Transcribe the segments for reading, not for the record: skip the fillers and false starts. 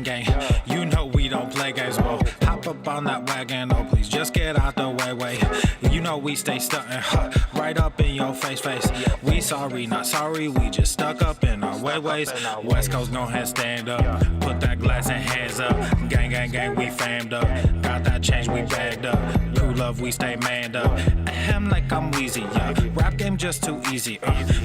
gang gang. You know we don't play games, well, hop up on that wagon, oh please just get out the way. You know we stay stuntin', right up in your face. We sorry, not sorry, we just stuck up in our ways. West Coast gon' head stand up, put that glass and hands up. Gang gang gang, we famed up, got that change, we bagged up. True love, we stay manned up. Ahem like I'm wheezy, yeah. Rap game just too easy,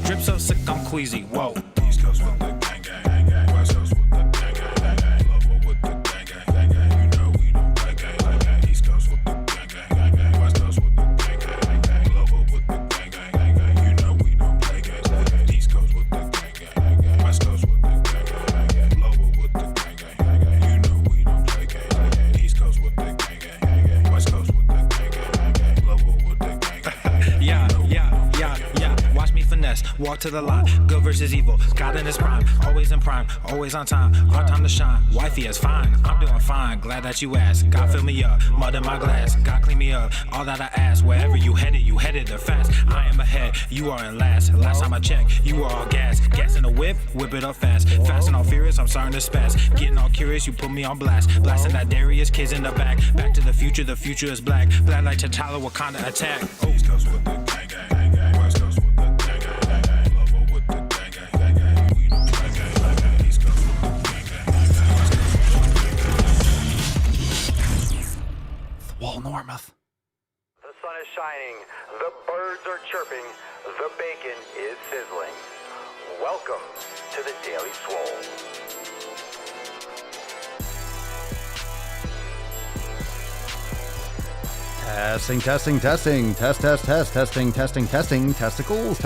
drip so sick I'm queasy, whoa. East Coast with the gang gang, West Coast with the gang gang, Lover with the gang gang, you know we don't play gang. East Coast with the gang gang, West Coast with the gang gang, Lover with the gang gang, you know we don't play gang. East Coast with the gang gang, West Coast with the gang gang, Lover with the gang gang, you know we don't play gang. East Coast with the gang gang, West Coast with the gang gang, Lover with the gang gang. Yeah. Watch me finesse, walk to the line. Good versus evil, God in his prime. Always in prime, always on time. Our time to shine, wifey is fine. I'm doing fine, glad that you asked. God fill me up, mud in my glass. God clean me up, all that I ask. Wherever you headed there fast. I am ahead, you are in last. Last time I checked, you were all gas. Gas in the whip it up fast. Fast and all furious, I'm starting to spaz. Getting all curious, you put me on blast. Blasting that Darius, kids in the back. Back to the future is black. Black like T'Challa, Wakanda attack. East Coast with the gang gang, West Coast with the gang gang, Lover with the gang gang, we don't play gang. East Coast with the gang gang, West Coast with the gang gang. Swolenormus. The sun is shining, the birds are chirping, the bacon is sizzling. Welcome to the Daily Swole. Testing, testing, testing, testing, testicles.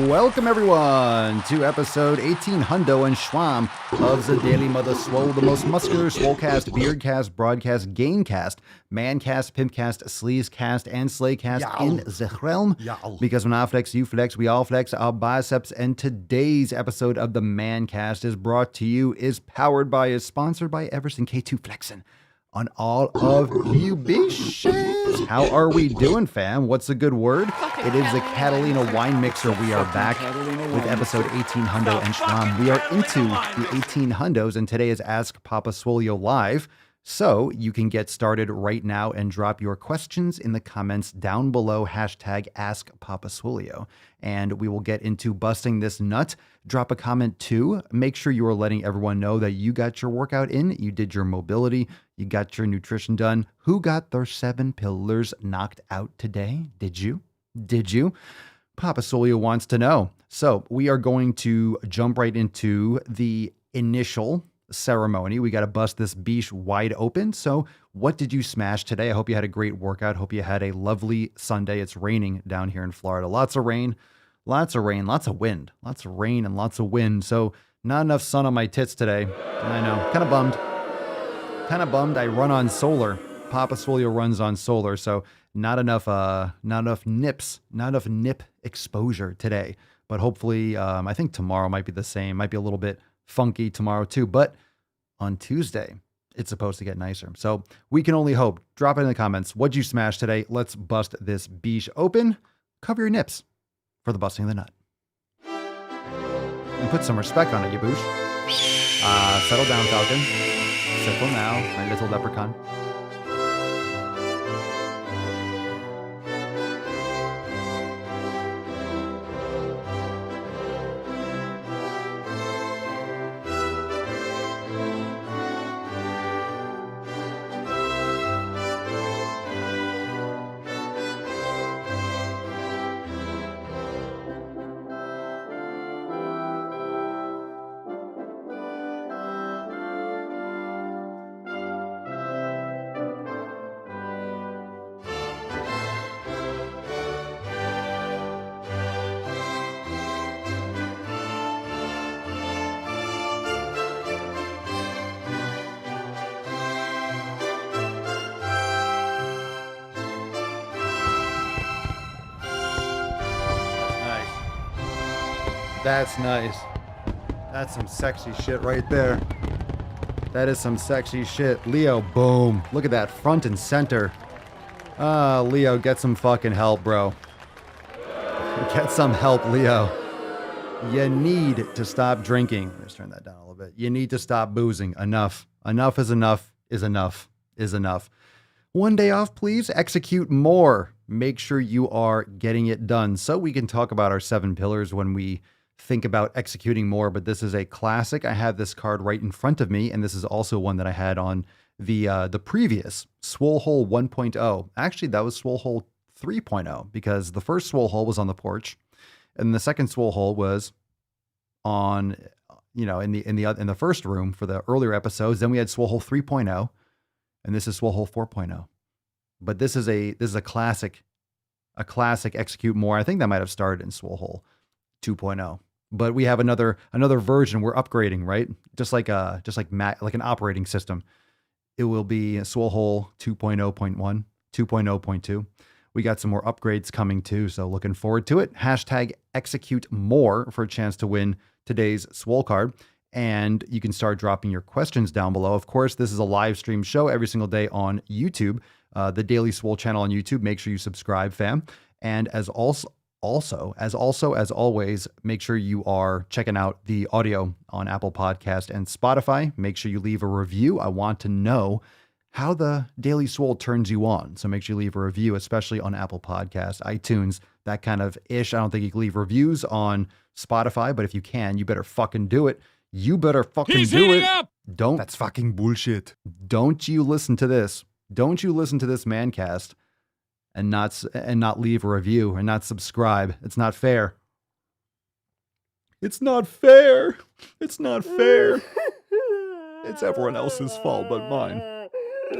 Welcome everyone to episode 18 Hundo and Schwam of the Daily Mother Swole, the most muscular Swolecast, Beardcast, Broadcast, Gamecast, Mancast, Pimpcast, Sleazecast, and Slaycast in the realm. Because when I flex, you flex, we all flex our biceps, and today's episode of the Mancast is brought to you, is sponsored by Everson K2 Flexin'. On all of you bitches. How are we doing, fam? What's a good word? It is the Catalina wine mixer. We are back with episode 18 Hundo and Schwam. We are into the 18 Hundos, and today is Ask Papa Swolio Live. So you can get started right now and drop your questions in the comments down below, hashtag Ask Papa Swolio. And we will get into busting this nut. Drop a comment too. Make sure you are letting everyone know that you got your workout in, you did your mobility, you got your nutrition done. Who got their 7 pillars knocked out today? Did you? Papa Swolio wants to know. So we are going to jump right into the initial ceremony. We got to bust this beach wide open. So what did you smash today? I hope you had a great workout. Hope you had a lovely Sunday. It's raining down here in Florida. Lots of rain, lots of wind, lots of rain and lots of wind. So not enough sun on my tits today. I know, kind of bummed. I run on solar. Papa Swolio runs on solar. So not enough nip exposure today. But hopefully, I think tomorrow might be the same. Might be a little bit funky tomorrow too, but on Tuesday it's supposed to get nicer. So we can only hope. Drop it in the comments. What'd you smash today? Let's bust this beach open. Cover your nips for the busting of the nut. And put some respect on it, you boosh. Settle down, Falcon. Settle now, my little leprechaun. That's nice. That's some sexy shit right there. That is some sexy shit. Leo, boom. Look at that, front and center. Leo, get some fucking help, bro. Get some help, Leo. You need to stop drinking. Let's turn that down a little bit. You need to stop boozing. Enough. Enough is enough is enough is enough. One day off, please. Execute more. Make sure you are getting it done. So we can talk about our 7 pillars when we think about executing more. But this is a classic. I have this card right in front of me, and this is also one that I had on the previous Swole Hole 1.0. Actually, that was Swole Hole 3.0 because the first Swole Hole was on the porch, and the second Swole Hole was on, in the first room for the earlier episodes. Then we had Swole Hole 3.0, and this is Swole Hole 4.0. But this is a classic execute more. I think that might have started in Swole Hole 2.0. But we have another version. We're upgrading, right? Just like an operating system. It will be Swole Hole 2.0.1, 2.0.2. We got some more upgrades coming too, so looking forward to it. Hashtag execute more for a chance to win today's Swole card. And you can start dropping your questions down below. Of course, this is a live stream show every single day on YouTube, the Daily Swole channel on YouTube. Make sure you subscribe, fam. And as always, make sure you are checking out the audio on Apple Podcast and Spotify. Make sure you leave a review. I want to know how the Daily Swole turns you on. So make sure you leave a review, especially on Apple Podcast, iTunes, that kind of ish. I don't think you can leave reviews on Spotify, but if you can, you better fucking do it. You better fucking do it. That's fucking bullshit. Don't you listen to this. Don't you listen to this mancast and not leave a review and not subscribe. It's not fair. It's not fair. It's not fair. It's everyone else's fault but mine.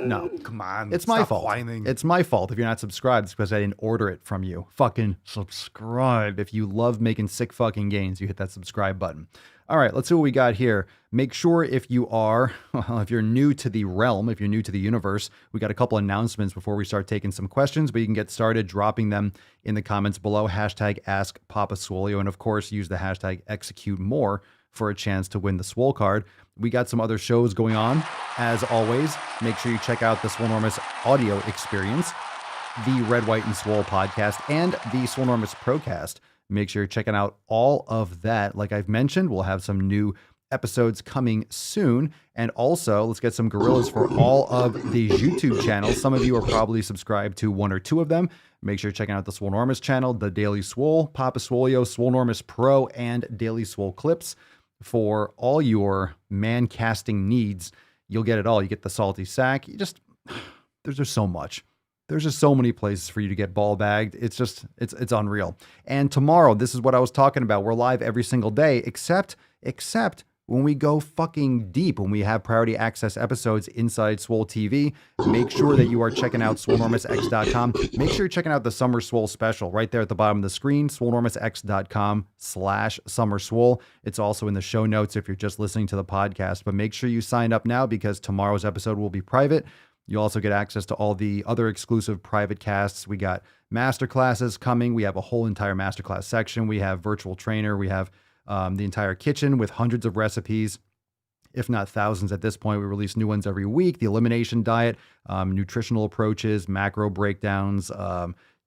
No, Come on. it's my stop fault. whining. It's my fault if you're not subscribed. It's because I didn't order it from you. Fucking subscribe. If you love making sick fucking gains, you hit that subscribe button. All right, let's see what we got here. Make sure if you're new to the realm, if you're new to the universe, we got a couple announcements before we start taking some questions, but you can get started dropping them in the comments below. Hashtag Ask Papa Swolio. And of course, use the hashtag Execute More for a chance to win the Swole card. We got some other shows going on. As always, make sure you check out the Swolenormus audio experience, the Red, White, and Swole podcast, and the Swolenormus Procast. Make sure you're checking out all of that. Like I've mentioned, we'll have some new episodes coming soon. And also, let's get some gorillas for all of these YouTube channels. Some of you are probably subscribed to 1 or 2 of them. Make sure you're checking out the Swolenormus channel, the Daily Swole, Papa Swolio, Swolenormus Pro, and Daily Swole Clips. For all your man casting needs, you'll get it all. You get the salty sack. There's just so much. There's just so many places for you to get ball bagged. It's unreal. And tomorrow, this is what I was talking about. We're live every single day, except when we go fucking deep, when we have priority access episodes inside Swole TV. Make sure that you are checking out Swolenormusx.com. Make sure you're checking out the Summer Swole special right there at the bottom of the screen, Swolenormusx.com/Summer Swole. It's also in the show notes if you're just listening to the podcast. But make sure you sign up now because tomorrow's episode will be private. You also get access to all the other exclusive private casts. We got masterclasses coming. We have a whole entire masterclass section. We have virtual trainer. We have the entire kitchen with hundreds of recipes, if not thousands at this point. We release new ones every week. The elimination diet, nutritional approaches, macro breakdowns,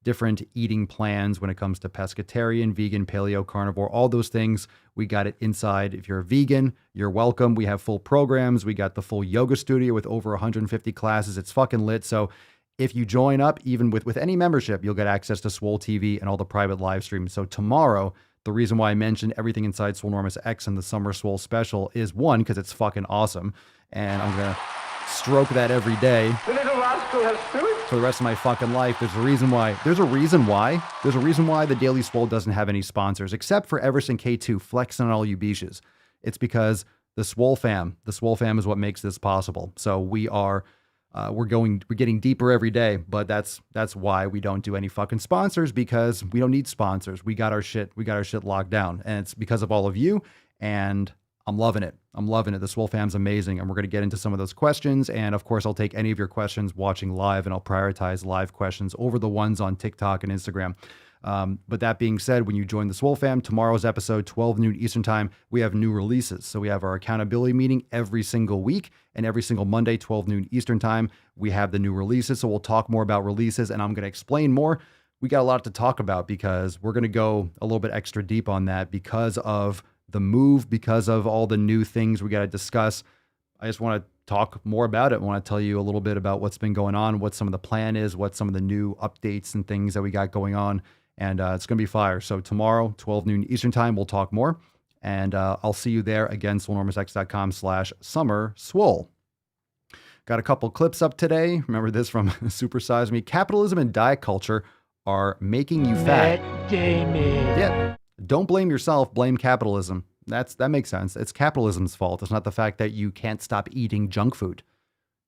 different eating plans when it comes to pescatarian, vegan, paleo, carnivore, all those things. We got it inside. If you're a vegan, you're welcome. We have full programs. We got the full yoga studio with over 150 classes. It's fucking lit. So if you join up, even with any membership, you'll get access to Swole TV and all the private live streams. So tomorrow, the reason why I mentioned everything inside Swolenormus X and the Summer Swole special is, one, because it's fucking awesome. And I'm going to stroke that every day. The little rascal has spirit. For the rest of my fucking life. There's a reason why the Daily Swole doesn't have any sponsors, except for Everson K2 flexing on all you beaches. It's because the Swole fam is what makes this possible. So we're getting deeper every day, but that's why we don't do any fucking sponsors, because we don't need sponsors. We got our shit locked down, and it's because of all of you. And I'm loving it. The Swole fam's amazing. And we're going to get into some of those questions. And of course, I'll take any of your questions watching live, and I'll prioritize live questions over the ones on TikTok and Instagram. But that being said, when you join the Swole fam, tomorrow's episode, 12 noon Eastern time, we have new releases. So we have our accountability meeting every single week, and every single Monday, 12 noon Eastern time, we have the new releases. So we'll talk more about releases, and I'm going to explain more. we got a lot to talk about because we're going to go a little bit extra deep on that because of the move, because of all the new things we got to discuss. I just want to talk more about it. I want to tell you a little bit about what's been going on, what some of the plan is, what some of the new updates and things that we got going on. And it's going to be fire. So tomorrow, 12 noon Eastern time, we'll talk more. And I'll see you there again, Swolenormusx.com/summer Swole. Got a couple clips up today. Remember this from Super Size Me. Capitalism and diet culture are making you fat. Yeah. Don't blame yourself, blame capitalism. That makes sense. It's capitalism's fault. It's not the fact that you can't stop eating junk food.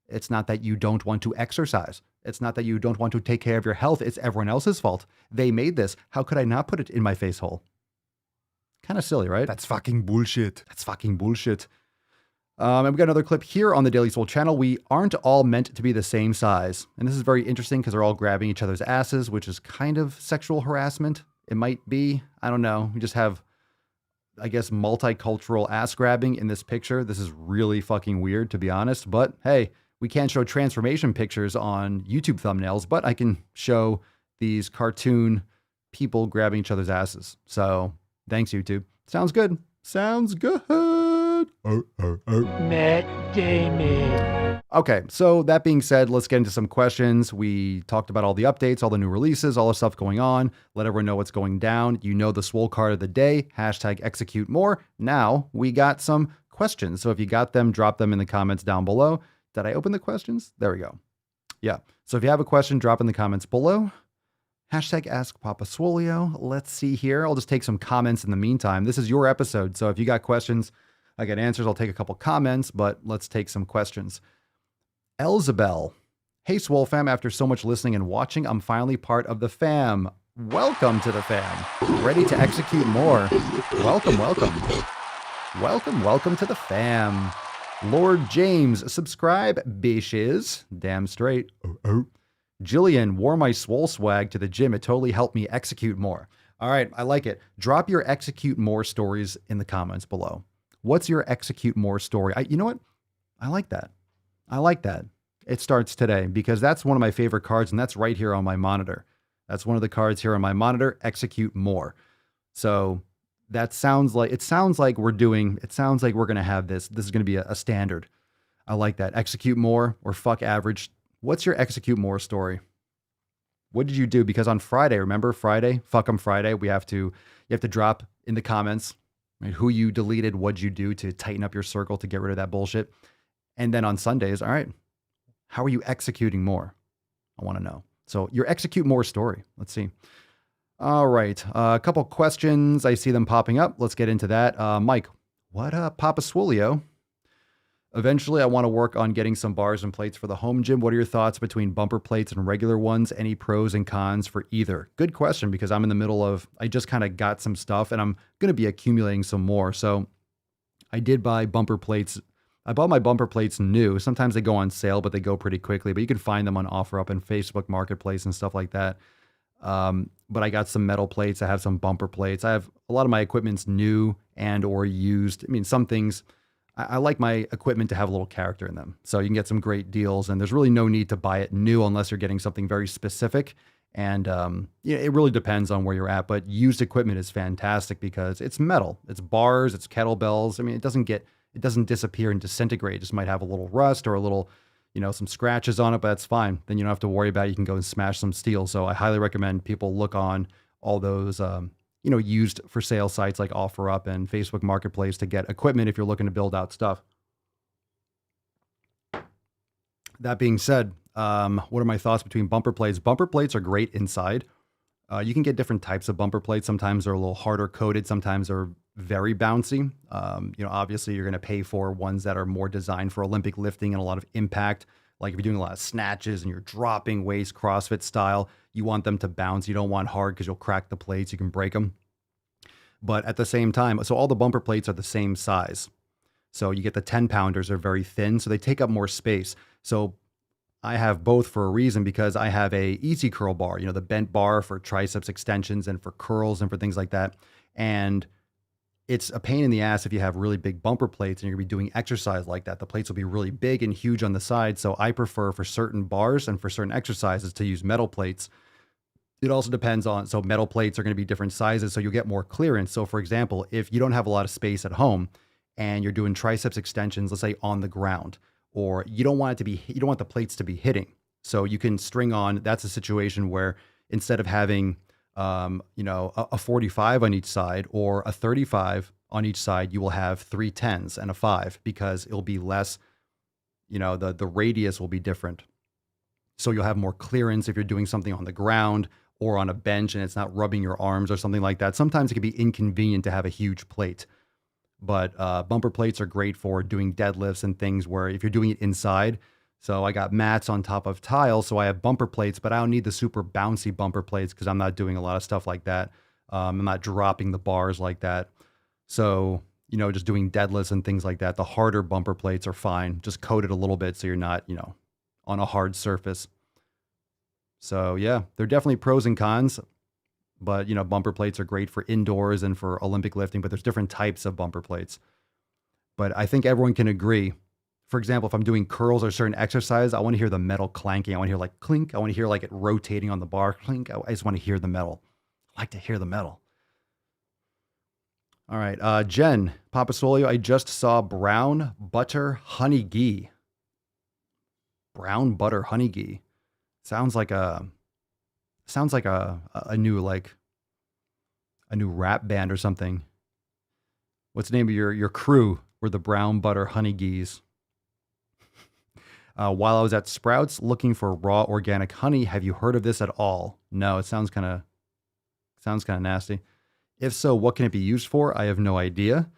It's not that you don't want to exercise. It's not that you don't want to take care of your health. It's everyone else's fault. They made this. How could I not put it in my face hole? Kind of silly, right? That's fucking bullshit. And we got another clip here on the Daily Swole channel. We aren't all meant to be the same size. And this is very interesting because they're all grabbing each other's asses, which is kind of sexual harassment. It might be. I don't know. We just have, I guess, multicultural ass grabbing in this picture. This is really fucking weird, to be honest. But hey, we can't show transformation pictures on YouTube thumbnails, but I can show these cartoon people grabbing each other's asses. So thanks, YouTube. Sounds good. Sounds good. Matt Damon. Okay, so that being said, let's get into some questions. We talked about all the updates, all the new releases, all the stuff going on. Let everyone know what's going down. You know the Swole card of the day, #execute more. Now we got some questions. So if you got them, drop them in the comments down below. Did I open the questions? There we go. Yeah. So if you have a question, drop in the comments below. #ask Papa Swolio. Let's see here. I'll just take some comments in the meantime. This is your episode. So if you got questions, I got answers. I'll take a couple comments, but let's take some questions. Elzabel. Hey, Swole fam. After so much listening and watching, I'm finally part of the fam. Welcome to the fam. Ready to execute more. Welcome to the fam. Lord James. Subscribe, bitches. Damn straight. Jillian, wore my Swole swag to the gym. It totally helped me execute more. All right, I like it. Drop your execute more stories in the comments below. What's your execute more story? You know what? I like that. It starts today because that's one of my favorite cards, and that's right here on my monitor. That's one of the cards here on my monitor, execute more. So it sounds like we're going to have this. This is going to be a standard. I like that. Execute more or fuck average. What's your execute more story? What did you do? Because on Friday, remember Friday, fuck 'em Friday, you have to drop in the comments, right, who you deleted, what'd you do to tighten up your circle to get rid of that bullshit. And then on Sundays, all right, how are you executing more? I want to know. So your execute more story. Let's see. All right. A couple questions. I see them popping up. Let's get into that. Mike, what up, Papa Swolio? Eventually, I want to work on getting some bars and plates for the home gym. What are your thoughts between bumper plates and regular ones? Any pros and cons for either? Good question, because I'm in the middle of, I just kind of got some stuff and I'm going to be accumulating some more. So I did buy bumper plates. I bought my bumper plates new. Sometimes they go on sale, but they go pretty quickly. But you can find them on OfferUp and Facebook Marketplace and stuff like that. But I got some metal plates. I have some bumper plates. I have a lot of my equipment's new and or used. I mean, some things, I like my equipment to have a little character in them. So you can get some great deals, and there's really no need to buy it new unless you're getting something very specific. And it really depends on where you're at. But used equipment is fantastic because it's metal. It's bars, it's kettlebells. I mean, it doesn't disappear and disintegrate. It just might have a little rust or a little, some scratches on it, but that's fine. Then you don't have to worry about it. You can go and smash some steel. So I highly recommend people look on all those used for sale sites like OfferUp and Facebook Marketplace to get equipment if you're looking to build out stuff. That being said, what are my thoughts between bumper plates? Bumper plates are great inside. You can get different types of bumper plates. Sometimes they're a little harder coated. Sometimes they're very bouncy. Obviously you're going to pay for ones that are more designed for Olympic lifting and a lot of impact. Like if you're doing a lot of snatches and you're dropping weights, CrossFit style, you want them to bounce. You don't want hard because you'll crack the plates. You can break them. But at the same time, so all the bumper plates are the same size. So you get the 10 pounders are very thin, so they take up more space. So I have both for a reason, because I have a easy curl bar, the bent bar for triceps extensions and for curls and for things like that. And it's a pain in the ass if you have really big bumper plates and you're gonna be doing exercise like that. The plates will be really big and huge on the side. So I prefer for certain bars and for certain exercises to use metal plates. It also depends on, so metal plates are going to be different sizes, so you'll get more clearance. So for example, if you don't have a lot of space at home and you're doing triceps extensions, let's say on the ground, or you don't want the plates to be hitting. So you can string on, that's a situation where instead of having, a 45 on each side or a 35 on each side, you will have 3 10s and a 5 because it'll be less, the radius will be different. So you'll have more clearance if you're doing something on the ground or on a bench and it's not rubbing your arms or something like that. Sometimes it can be inconvenient to have a huge plate, but bumper plates are great for doing deadlifts and things where if you're doing it inside. So I got mats on top of tiles, so I have bumper plates, but I don't need the super bouncy bumper plates because I'm not doing a lot of stuff like that. I'm not dropping the bars like that. So, just doing deadlifts and things like that, the harder bumper plates are fine. Just coat it a little bit so you're not, on a hard surface. So yeah, they're definitely pros and cons, but bumper plates are great for indoors and for Olympic lifting, but there's different types of bumper plates. But I think everyone can agree. For example, if I'm doing curls or certain exercise, I want to hear the metal clanking. I want to hear like clink. I want to hear like it rotating on the bar, clink. I just want to hear the metal. I like to hear the metal. All right. Jen, Papa Swolio, I just saw brown butter honey ghee. Brown butter honey ghee. Sounds like a new a new rap band or something. What's the name of your crew? Were the brown butter honey gees. While I was at Sprouts looking for raw organic honey, have you heard of this at all? No, it sounds kind of nasty. If so, what can it be used for? I have no idea.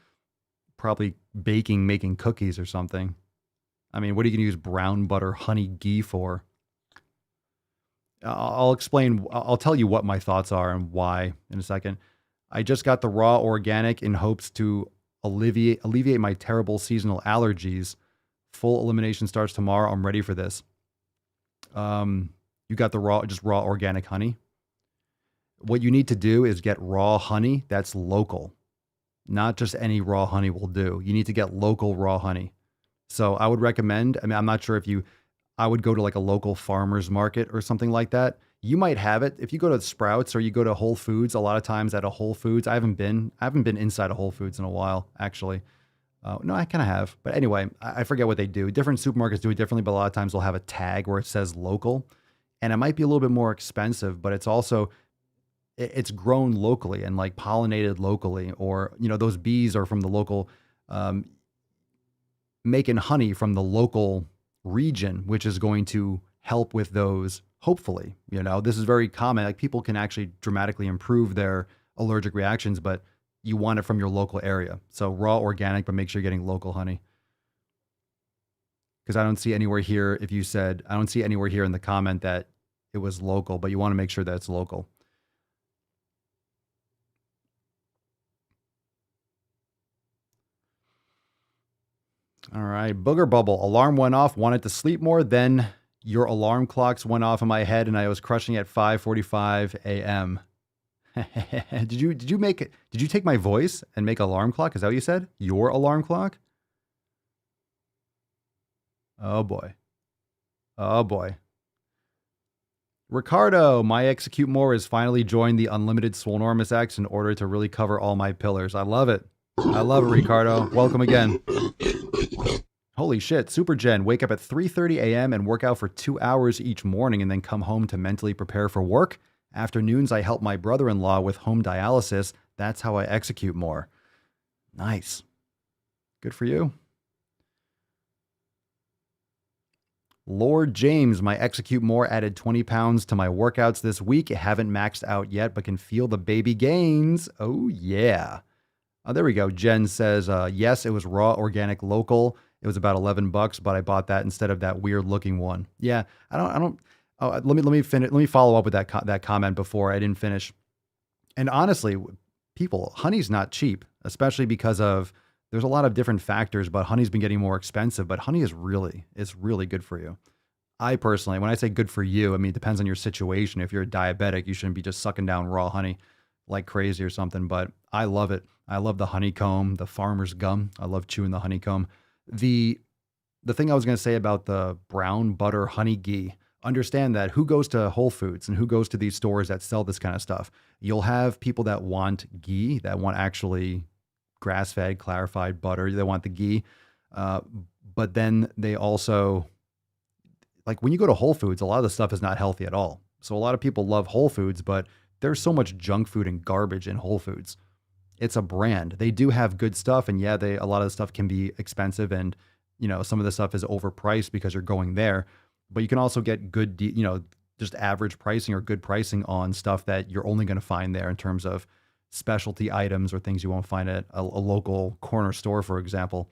Probably baking, making cookies or something. I mean, what are you going to use brown butter honey ghee for? I'll tell you what my thoughts are and why in a second. I just got the raw organic in hopes to alleviate my terrible seasonal allergies. Full elimination starts tomorrow. I'm ready for this. You got the raw organic honey. What you need to do is get raw honey that's local. Not just any raw honey will do. You need to get local raw honey. So I would recommend, I'm not sure I would go to like a local farmer's market or something like that. You might have it. If you go to Sprouts or you go to Whole Foods, a lot of times at a Whole Foods, I haven't been inside a Whole Foods in a while, actually. No, I kind of have. But anyway, I forget what they do. Different supermarkets do it differently, but a lot of times they'll have a tag where it says local. And it might be a little bit more expensive, but it's grown locally and like pollinated locally. Or, those bees are from the local, making honey from the local region, which is going to help with those. Hopefully, this is very common. Like people can actually dramatically improve their allergic reactions, but you want it from your local area. So raw organic, but make sure you're getting local honey. Because I don't see anywhere here, I don't see anywhere here in the comment that it was local, but you want to make sure that it's local. All right. Booger Bubble. Alarm went off. Wanted to sleep more. Then your alarm clocks went off in my head and I was crushing at 5:45 a.m. Did you take my voice and make alarm clock? Is that what you said? Your alarm clock? Oh boy. Oh boy. Ricardo, my Execute More has finally joined the unlimited Swolenormus X in order to really cover all my pillars. I love it. I love it, Ricardo. Welcome again. Holy shit, Super Jen, wake up at 3:30 a.m. and work out for 2 hours each morning and then come home to mentally prepare for work. Afternoons, I help my brother-in-law with home dialysis. That's how I execute more. Nice. Good for you. Lord James, my Execute More added 20 pounds to my workouts this week. I haven't maxed out yet, but can feel the baby gains. Oh, yeah. Oh, there we go. Jen says, yes, it was raw, organic, local. It was about $11, but I bought that instead of that weird looking one. Yeah, let me finish. Let me follow up with that comment before I didn't finish. And honestly, people, honey's not cheap, especially because there's a lot of different factors, but honey's been getting more expensive, but honey it's really good for you. I personally, when I say good for you, I mean, it depends on your situation. If you're a diabetic, you shouldn't be just sucking down raw honey like crazy or something, but I love it. I love the honeycomb, the farmer's gum. I love chewing the honeycomb. The thing I was going to say about the brown butter honey ghee, understand that who goes to Whole Foods and who goes to these stores that sell this kind of stuff. You'll have people that want ghee, that want actually grass-fed, clarified butter. They want the ghee. But then they also, like when you go to Whole Foods, a lot of the stuff is not healthy at all. So a lot of people love Whole Foods, but there's so much junk food and garbage in Whole Foods. It's a brand. They do have good stuff. And yeah, a lot of the stuff can be expensive, and, you know, some of the stuff is overpriced because you're going there, but you can also get good, just average pricing or good pricing on stuff that you're only going to find there in terms of specialty items or things you won't find at a local corner store, for example.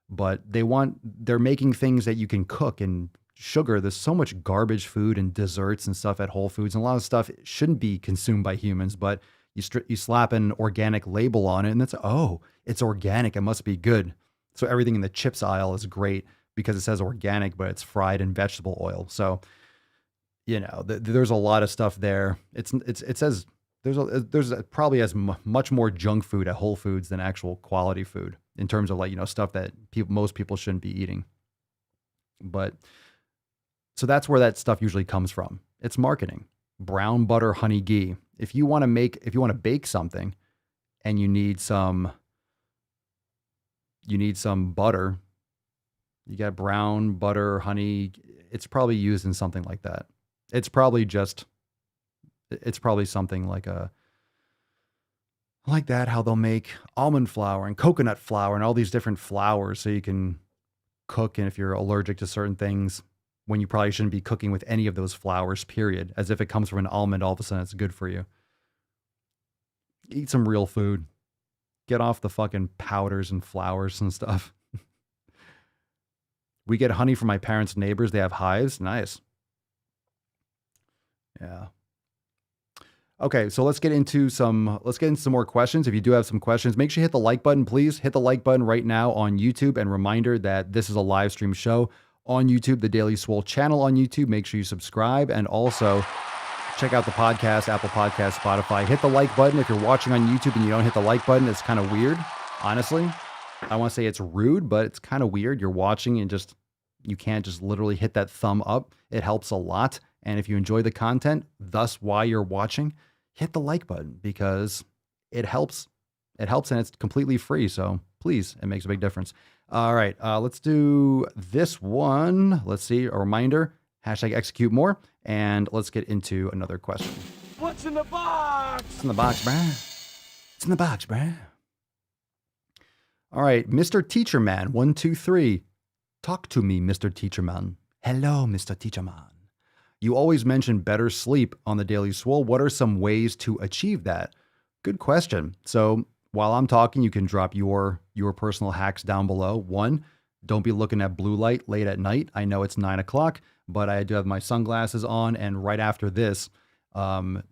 But they're making things that you can cook, and sugar. There's so much garbage food and desserts and stuff at Whole Foods, and a lot of stuff shouldn't be consumed by humans, but you slap an organic label on it, and it's organic. It must be good. So everything in the chips aisle is great because it says organic, but it's fried in vegetable oil. So, there's a lot of stuff there. It says there's probably much more junk food at Whole Foods than actual quality food in terms of stuff that most people shouldn't be eating. But so that's where that stuff usually comes from. It's marketing. Brown butter, honey, ghee. If you want to bake something and you need some butter, you got brown butter, honey. It's probably used in something like that. It's probably something like that, how they'll make almond flour and coconut flour and all these different flours so you can cook. And if you're allergic to certain things, when you probably shouldn't be cooking with any of those flours, period. As if it comes from an almond, all of a sudden it's good for you. Eat some real food. Get off the fucking powders and flours and stuff. We get honey from my parents' neighbors. They have hives. Nice. Yeah. Okay, so let's get into some more questions. If you do have some questions, make sure you hit the like button, please. Hit the like button right now on YouTube, and reminder that this is a live stream show on YouTube, the Daily Swole channel on YouTube. Make sure you subscribe, and also check out the podcast, Apple Podcasts, Spotify. Hit the like button. If you're watching on YouTube and you don't hit the like button, it's kind of weird, honestly. I want to say it's rude, but it's kind of weird. You're watching and you can't just literally hit that thumb up. It helps a lot. And if you enjoy the content, thus why you're watching, hit the like button because it helps. It helps, and it's completely free. So please, it makes a big difference. All right, let's do this one. Let's see, a reminder, #execute more, and let's get into another question. What's in the box? It's in the box, bruh. It's in the box, bruh. All right, Mr. Teacher Man, 1, 2, 3. Talk to me, Mr. Teacher Man. Hello, Mr. Teacher Man. You always mention better sleep on the Daily Swole. What are some ways to achieve that? Good question. So while I'm talking, you can drop your personal hacks down below. 1, don't be looking at blue light late at night. I know it's 9 o'clock, but I do have my sunglasses on. And right after this,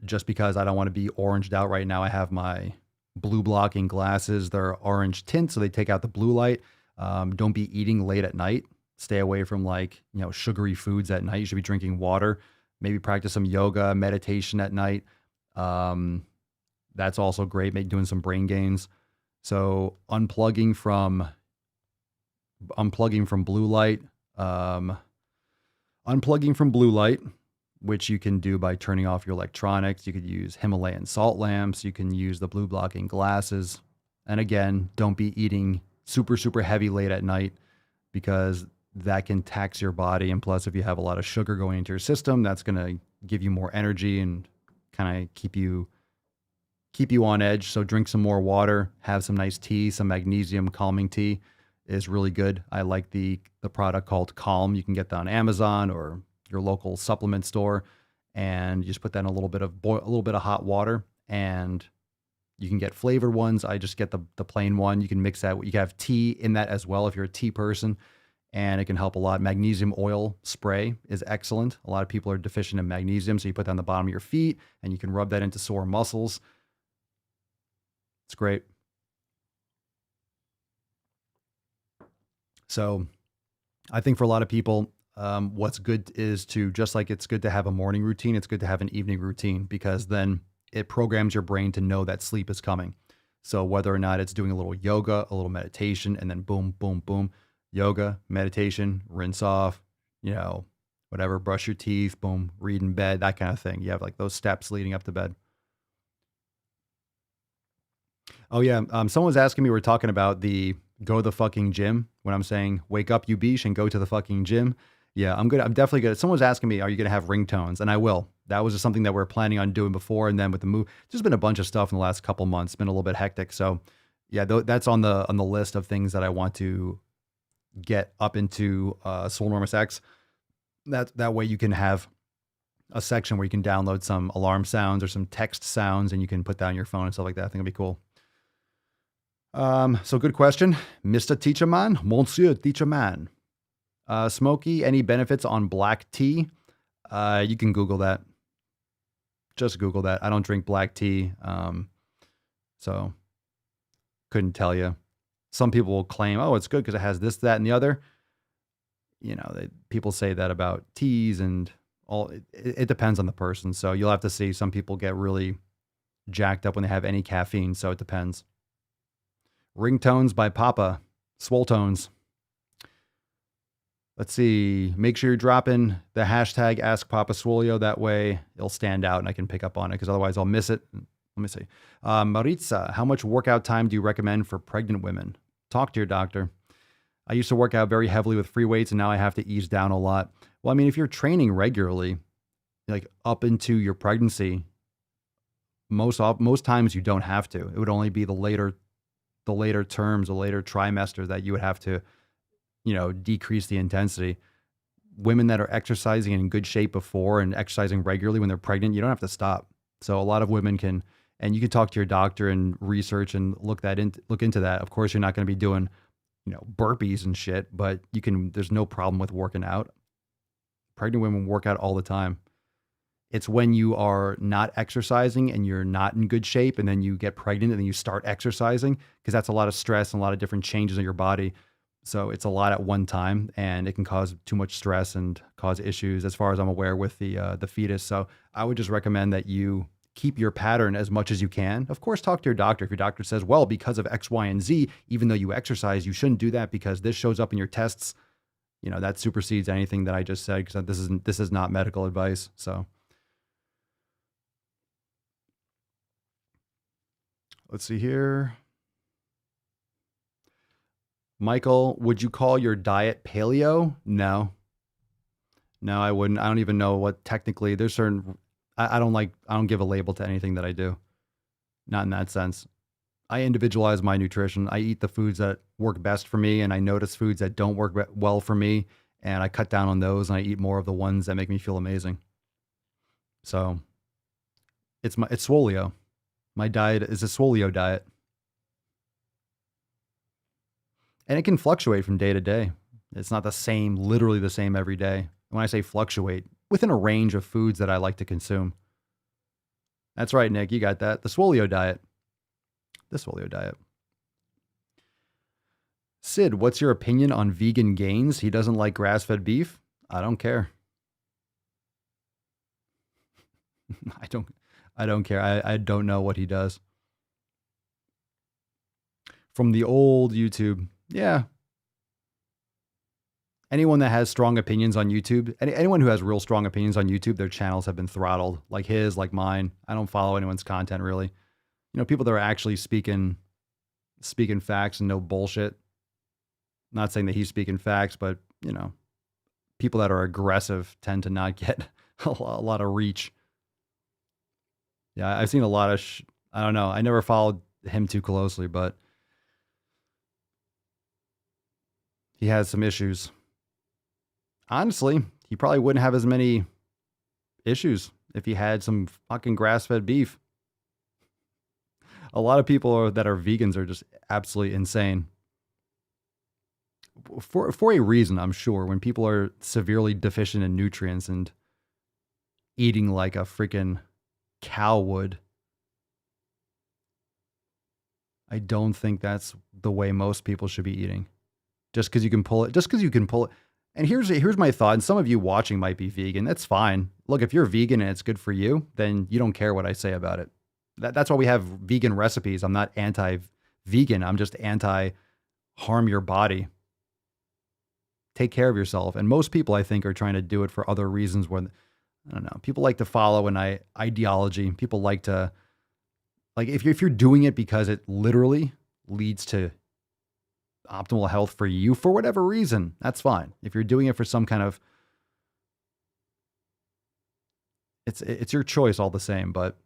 just because I don't want to be oranged out right now, I have my blue blocking glasses. They're orange tint, so they take out the blue light. Don't be eating late at night. Stay away from sugary foods at night. You should be drinking water. Maybe practice some yoga, meditation at night. That's also great. Doing some brain gains. So unplugging from blue light. Unplugging from blue light, which you can do by turning off your electronics. You could use Himalayan salt lamps. You can use the blue blocking glasses. And again, don't be eating super, super heavy late at night because that can tax your body. And plus, if you have a lot of sugar going into your system, that's going to give you more energy and kind of keep you on edge. So drink some more water, have some nice tea, some magnesium calming tea is really good. I like the product called Calm. You can get that on Amazon or your local supplement store, and you just put that in a little bit of hot water, and you can get flavored ones. I just get the plain one. You can mix that. You can have tea in that as well if you're a tea person, and it can help a lot. Magnesium oil spray is excellent. A lot of people are deficient in magnesium, so you put that on the bottom of your feet, and you can rub that into sore muscles. It's great. So I think for a lot of people, what's good is to, just like it's good to have a morning routine, it's good to have an evening routine, because then it programs your brain to know that sleep is coming. So whether or not it's doing a little yoga, a little meditation, and then boom, boom, boom, yoga, meditation, rinse off, whatever, brush your teeth, boom, read in bed, that kind of thing. You have like those steps leading up to bed. Oh yeah, someone was asking me, we're talking about the go to the fucking gym when I'm saying wake up you beesh and go to the fucking gym. Yeah, I'm definitely good. Someone was asking me, are you going to have ringtones? And I will. That was just something that we're planning on doing before. And then with the move, there's been a bunch of stuff in the last couple months. It's been a little bit hectic. So yeah, that's on the list of things that I want to get up into Swolenormus X. That way you can have a section where you can download some alarm sounds or some text sounds and you can put that on your phone and stuff like that. I think it'd be cool. So good question. Mr. Teacher Man, Monsieur Teacher Man. Smokey, any benefits on black tea? You can Google that. Just Google that. I don't drink black tea. So couldn't tell you. Some people will claim, oh, it's good because it has this, that, and the other. You know, people say that about teas and all. It depends on the person. So you'll have to see. Some people get really jacked up when they have any caffeine. So it depends. Ringtones by Papa. Swole tones. Let's see. Make sure you're dropping the hashtag Ask Papa Swolio. That way it'll stand out and I can pick up on it because otherwise I'll miss it. Let me see. Maritza, how much workout time do you recommend for pregnant women? Talk to your doctor. I used to work out very heavily with free weights and now I have to ease down a lot. Well, I mean, if you're training regularly, like up into your pregnancy, most times you don't have to. It would only be the later terms, the later trimester that you would have to, decrease the intensity. Women that are exercising in good shape before and exercising regularly when they're pregnant, you don't have to stop. So a lot of women can, and you can talk to your doctor and research and look into that. Of course, you're not going to be doing, burpees and shit, but there's no problem with working out. Pregnant women work out all the time. It's when you are not exercising and you're not in good shape and then you get pregnant and then you start exercising because that's a lot of stress and a lot of different changes in your body. So it's a lot at one time and it can cause too much stress and cause issues as far as I'm aware with the fetus. So I would just recommend that you keep your pattern as much as you can. Of course, talk to your doctor. If your doctor says, well, because of X, Y, and Z, even though you exercise, you shouldn't do that because this shows up in your tests, that supersedes anything that I just said because this is not medical advice. So let's see here. Michael, would you call your diet paleo? No, I wouldn't. I don't even know what technically there's certain, I don't give a label to anything that I do. Not in that sense. I individualize my nutrition. I eat the foods that work best for me and I notice foods that don't work well for me and I cut down on those and I eat more of the ones that make me feel amazing. So it's Swolio. My diet is a Swolio diet. And it can fluctuate from day to day. It's not the same, literally the same every day. When I say fluctuate, within a range of foods that I like to consume. That's right, Nick, you got that. The Swolio diet. The Swolio diet. Sid, what's your opinion on vegan gains? He doesn't like grass-fed beef? I don't care. I don't care. I don't know what he does. From the old YouTube. Yeah. Anyone that has strong opinions on YouTube, anyone who has real strong opinions on YouTube, their channels have been throttled, like his, like mine. I don't follow anyone's content really. People that are actually speaking facts and no bullshit. Not saying that he's speaking facts, but people that are aggressive tend to not get a lot of reach. Yeah, I've seen a lot of, I don't know. I never followed him too closely, but he has some issues. Honestly, he probably wouldn't have as many issues if he had some fucking grass-fed beef. A lot of people that are vegans are just absolutely insane. For a reason, I'm sure. When people are severely deficient in nutrients and eating like a freaking cow would, I don't think that's the way most people should be eating. Just because you can pull it. And here's my thought. And some of you watching might be vegan. That's fine. Look, if you're vegan and it's good for you, then you don't care what I say about it. That's why we have vegan recipes. I'm not anti-vegan. I'm just anti-harm your body. take care of yourself. And most people, I think, are trying to do it for other reasons when, I don't know, people like to follow an ideology. People like to, like, if you're doing it because it literally leads to optimal health for you for whatever reason, that's fine. If you're doing it for some kind of, it's your choice all the same, but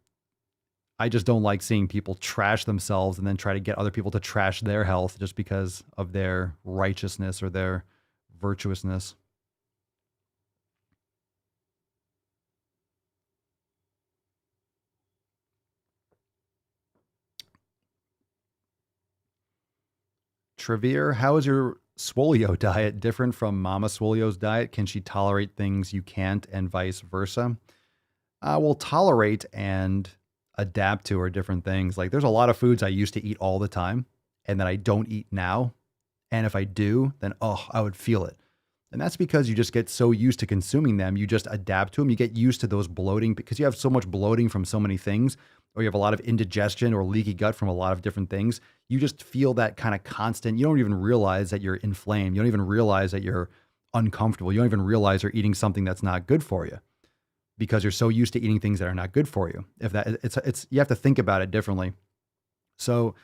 I just don't like seeing people trash themselves and then try to get other people to trash their health just because of their righteousness or their virtuousness. Trevere, how is your Swolio diet different from Mama Swolio's diet? Can she tolerate things you can't and vice versa? Well, tolerate and adapt to are different things. Like there's a lot of foods I used to eat all the time and that I don't eat now. And if I do, then, I would feel it. And that's because you just get so used to consuming them. You just adapt to them. You get used to those bloating because you have so much bloating from so many things, or you have a lot of indigestion or leaky gut from a lot of different things. You just feel that kind of constant. You don't even realize that you're inflamed. You don't even realize that you're uncomfortable. You don't even realize you're eating something that's not good for you because you're so used to eating things that are not good for you. If that it's you have to think about it differently. So,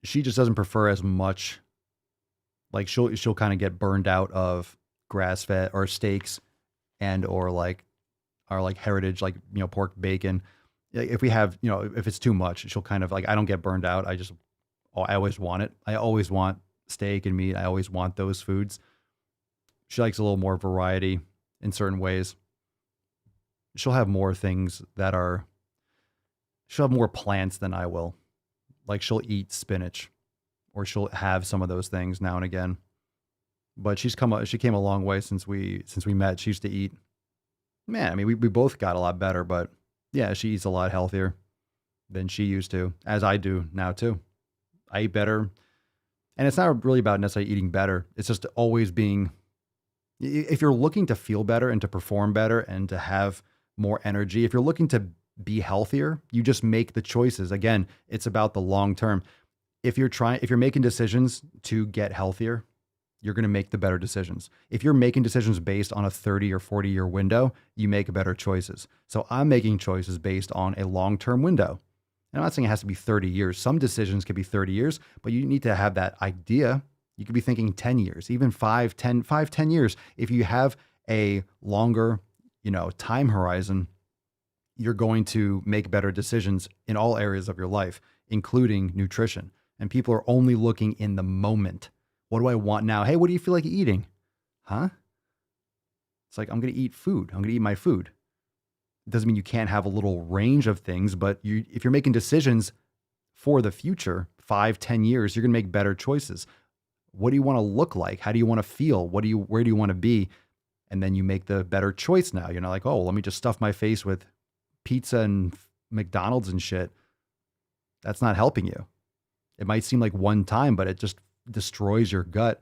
she just doesn't prefer as much. Like she'll kind of get burned out of grass fed or steaks and or like heritage, like, pork, bacon. If we have, if it's too much, she'll kind of like, I don't get burned out. I always want it. I always want steak and meat. I always want those foods. She likes a little more variety in certain ways. She'll have more things she'll have more plants than I will. Like she'll eat spinach or she'll have some of those things now and again. But she came a long way since we met. She used to eat, man, I mean, we both got a lot better, but yeah, she eats a lot healthier than she used to, as I do now too. I eat better. And it's not really about necessarily eating better. It's just always being, if you're looking to feel better and to perform better and to have more energy, if you're looking to be healthier, you just make the choices. Again, it's about the long term. If you're making decisions to get healthier, you're going to make the better decisions. If you're making decisions based on a 30 or 40 year window, you make better choices. So I'm making choices based on a long-term window. And I'm not saying it has to be 30 years. Some decisions could be 30 years, but you need to have that idea. You could be thinking 10 years, even 10 years. If you have a longer, time horizon, you're going to make better decisions in all areas of your life, including nutrition. And people are only looking in the moment. What do I want now? Hey, what do you feel like eating? Huh? It's like, I'm going to eat food. I'm going to eat my food. It doesn't mean you can't have a little range of things, but if you're making decisions for the future, 5-10 years, you're going to make better choices. What do you want to look like? How do you want to feel? Where do you want to be? And then you make the better choice now. You're not like, let me just stuff my face with pizza and McDonald's and shit. That's not helping you. It might seem like one time, but it just destroys your gut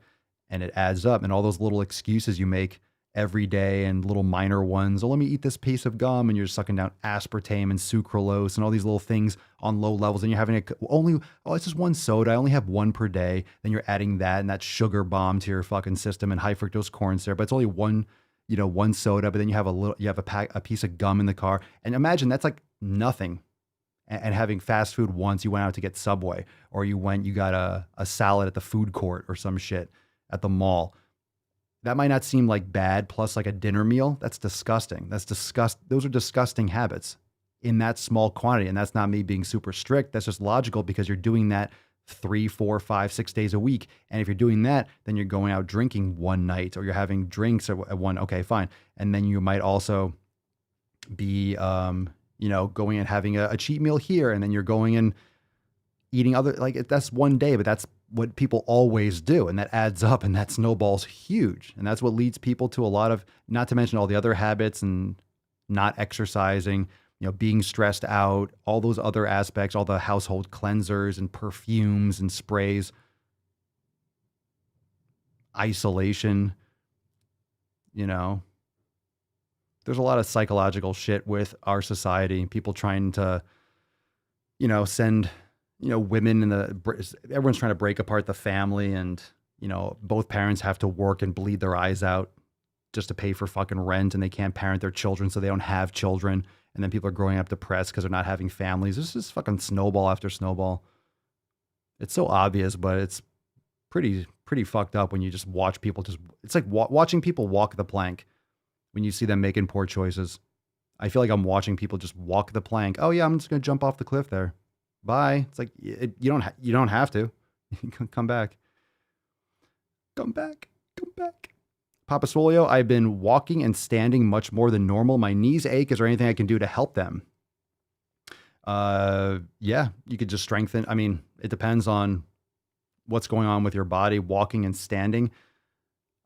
and it adds up. And all those little excuses you make every day and little minor ones. Let me eat this piece of gum, and you're sucking down aspartame and sucralose and all these little things on low levels. And you're having it's just one soda. I only have one per day. Then you're adding that and that sugar bomb to your fucking system and high fructose corn syrup. But it's only one soda. But then you have a piece of gum in the car. And imagine that's like nothing. And having fast food once, you went out to get Subway, or you got a salad at the food court or some shit at the mall. That might not seem like bad, plus like a dinner meal. That's disgusting. Those are disgusting habits in that small quantity. And that's not me being super strict. That's just logical because you're doing that 3, 4, 5, 6 days a week. And if you're doing that, then you're going out drinking one night, or you're having drinks at one. Okay, fine. And then you might also be, going and having a cheat meal here, and then you're going and eating that's one day, but that's what people always do. And that adds up and that snowballs huge. And that's what leads people to a lot of, not to mention all the other habits and not exercising, being stressed out, all those other aspects, all the household cleansers and perfumes and sprays, isolation, there's a lot of psychological shit with our society. People trying to, send, women everyone's trying to break apart the family and both parents have to work and bleed their eyes out just to pay for fucking rent, and they can't parent their children, so they don't have children. And then people are growing up depressed because they're not having families. This is fucking snowball after snowball. It's so obvious, but it's pretty fucked up when you just watch people it's like watching people walk the plank when you see them making poor choices. I feel like I'm watching people just walk the plank. Oh yeah, I'm just going to jump off the cliff there. Bye. It's like, you don't have to. Come back. Come back. Papa Swolio, I've been walking and standing much more than normal. My knees ache. Is there anything I can do to help them? Yeah, you could just strengthen. I mean, it depends on what's going on with your body. Walking and standing,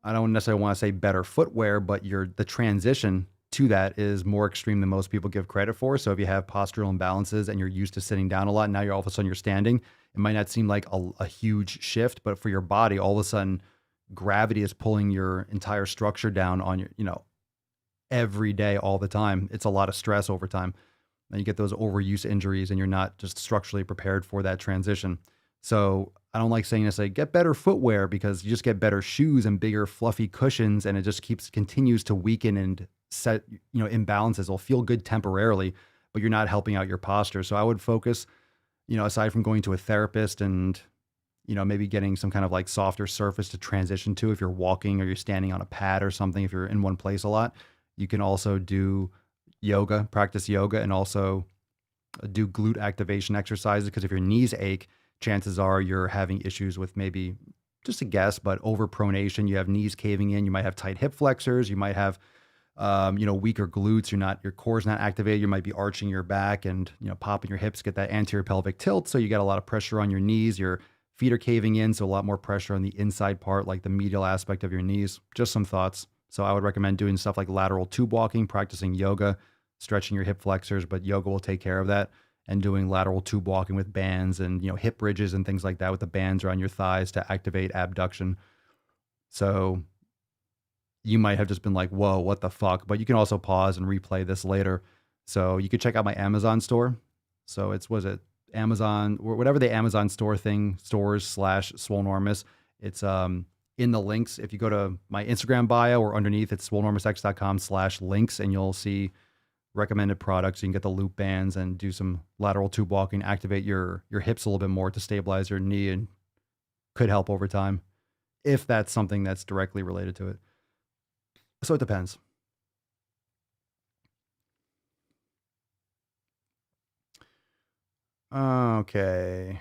I don't necessarily want to say better footwear, but the transition to that is more extreme than most people give credit for. So if you have postural imbalances and you're used to sitting down a lot, now all of a sudden you're standing, it might not seem like a huge shift, but for your body, all of a sudden gravity is pulling your entire structure down on your, every day, all the time. It's a lot of stress over time. And you get those overuse injuries and you're not just structurally prepared for that transition. So I don't like saying this, like get better footwear, because you just get better shoes and bigger fluffy cushions, and it just continues to weaken and set, imbalances. It'll feel good temporarily, but you're not helping out your posture. So I would focus, aside from going to a therapist and, maybe getting some kind of like softer surface to transition to, if you're walking or you're standing on a pad or something, if you're in one place a lot, you can also do practice yoga, and also do glute activation exercises. Because if your knees ache, chances are you're having issues with, maybe, just a guess, but overpronation. You have knees caving in. You might have tight hip flexors. You might have, weaker glutes. Your core's not activated. You might be arching your back and, popping your hips, get that anterior pelvic tilt. So you got a lot of pressure on your knees. Your feet are caving in. So a lot more pressure on the inside part, like the medial aspect of your knees. Just some thoughts. So I would recommend doing stuff like lateral tube walking, practicing yoga, stretching your hip flexors, but yoga will take care of that. And doing lateral tube walking with bands and, hip bridges and things like that with the bands around your thighs to activate abduction. So you might have just been like, whoa, what the fuck? But you can also pause and replay this later. So you could check out my Amazon store. So was it Amazon, or whatever the Amazon store thing, stores/Swolenormus. It's in the links. If you go to my Instagram bio or underneath, it's swolenormusx.com/links, and you'll see recommended products. You can get the loop bands and do some lateral tube walking, activate your hips a little bit more to stabilize your knee, and could help over time if that's something that's directly related to it. So it depends. Okay.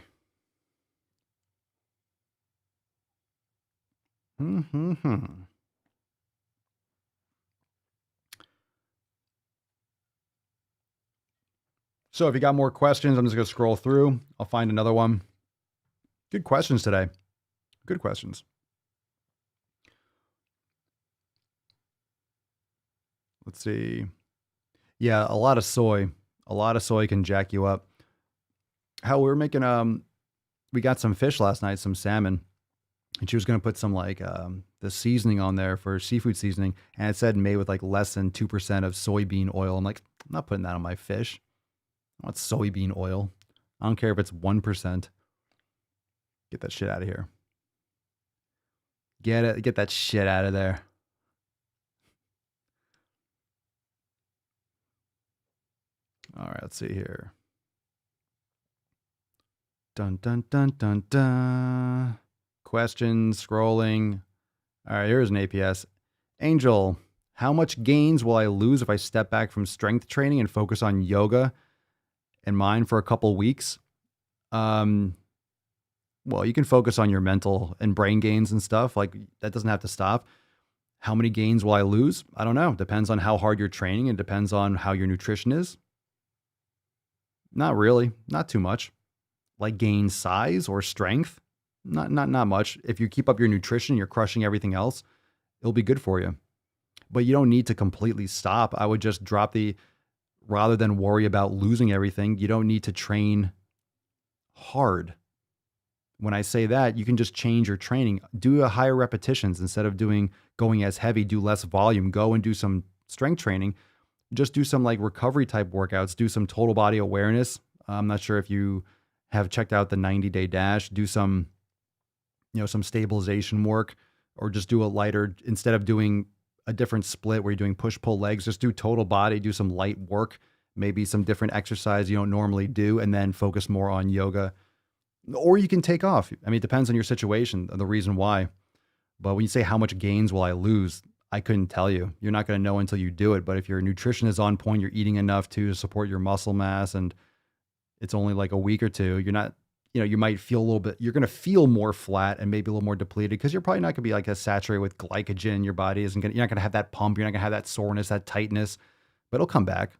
So if you got more questions, I'm just going to scroll through. I'll find another one. Good questions today. Good questions. Let's see. Yeah, a lot of soy. A lot of soy can jack you up. How we were making, we got some fish last night, some salmon. And she was going to put some like the seasoning on there for seafood seasoning. And it said made with like less than 2% of soybean oil. I'm like, I'm not putting that on my fish. I want soybean oil. I don't care if it's 1%. Get that shit out of here. Get that shit out of there. All right, let's see here. Dun, dun, dun, dun, dun. Questions, scrolling. All right, here's an APS. Angel, how much gains will I lose if I step back from strength training and focus on yoga and mind for a couple weeks? Well, you can focus on your mental and brain gains and stuff. Like, that doesn't have to stop. How many gains will I lose? I don't know. Depends on how hard you're training. It depends on how your nutrition is. Not really. Not too much. Like gain size or strength. Not much. If you keep up your nutrition, you're crushing everything else, it'll be good for you. But you don't need to completely stop. I would just rather than worry about losing everything, you don't need to train hard. When I say that, you can just change your training. Do a higher repetitions instead of going as heavy, do less volume. Go and do some strength training. Just do some like recovery type workouts. Do some total body awareness. I'm not sure if you have checked out the 90-day dash. Do some some stabilization work, or just do a lighter, instead of doing a different split where you're doing push-pull legs, just do total body, do some light work, maybe some different exercise you don't normally do, and then focus more on yoga. Or you can take off. I mean, it depends on your situation, the reason why. But when you say how much gains will I lose, I couldn't tell you. You're not going to know until you do it. But if your nutrition is on point, you're eating enough to support your muscle mass, and it's only like a week or two, you're not, you might feel a little bit, you're going to feel more flat and maybe a little more depleted, because you're probably not going to be like as saturated with glycogen. Your body isn't going to, you're not going to have that pump. You're not going to have that soreness, that tightness, but it'll come back.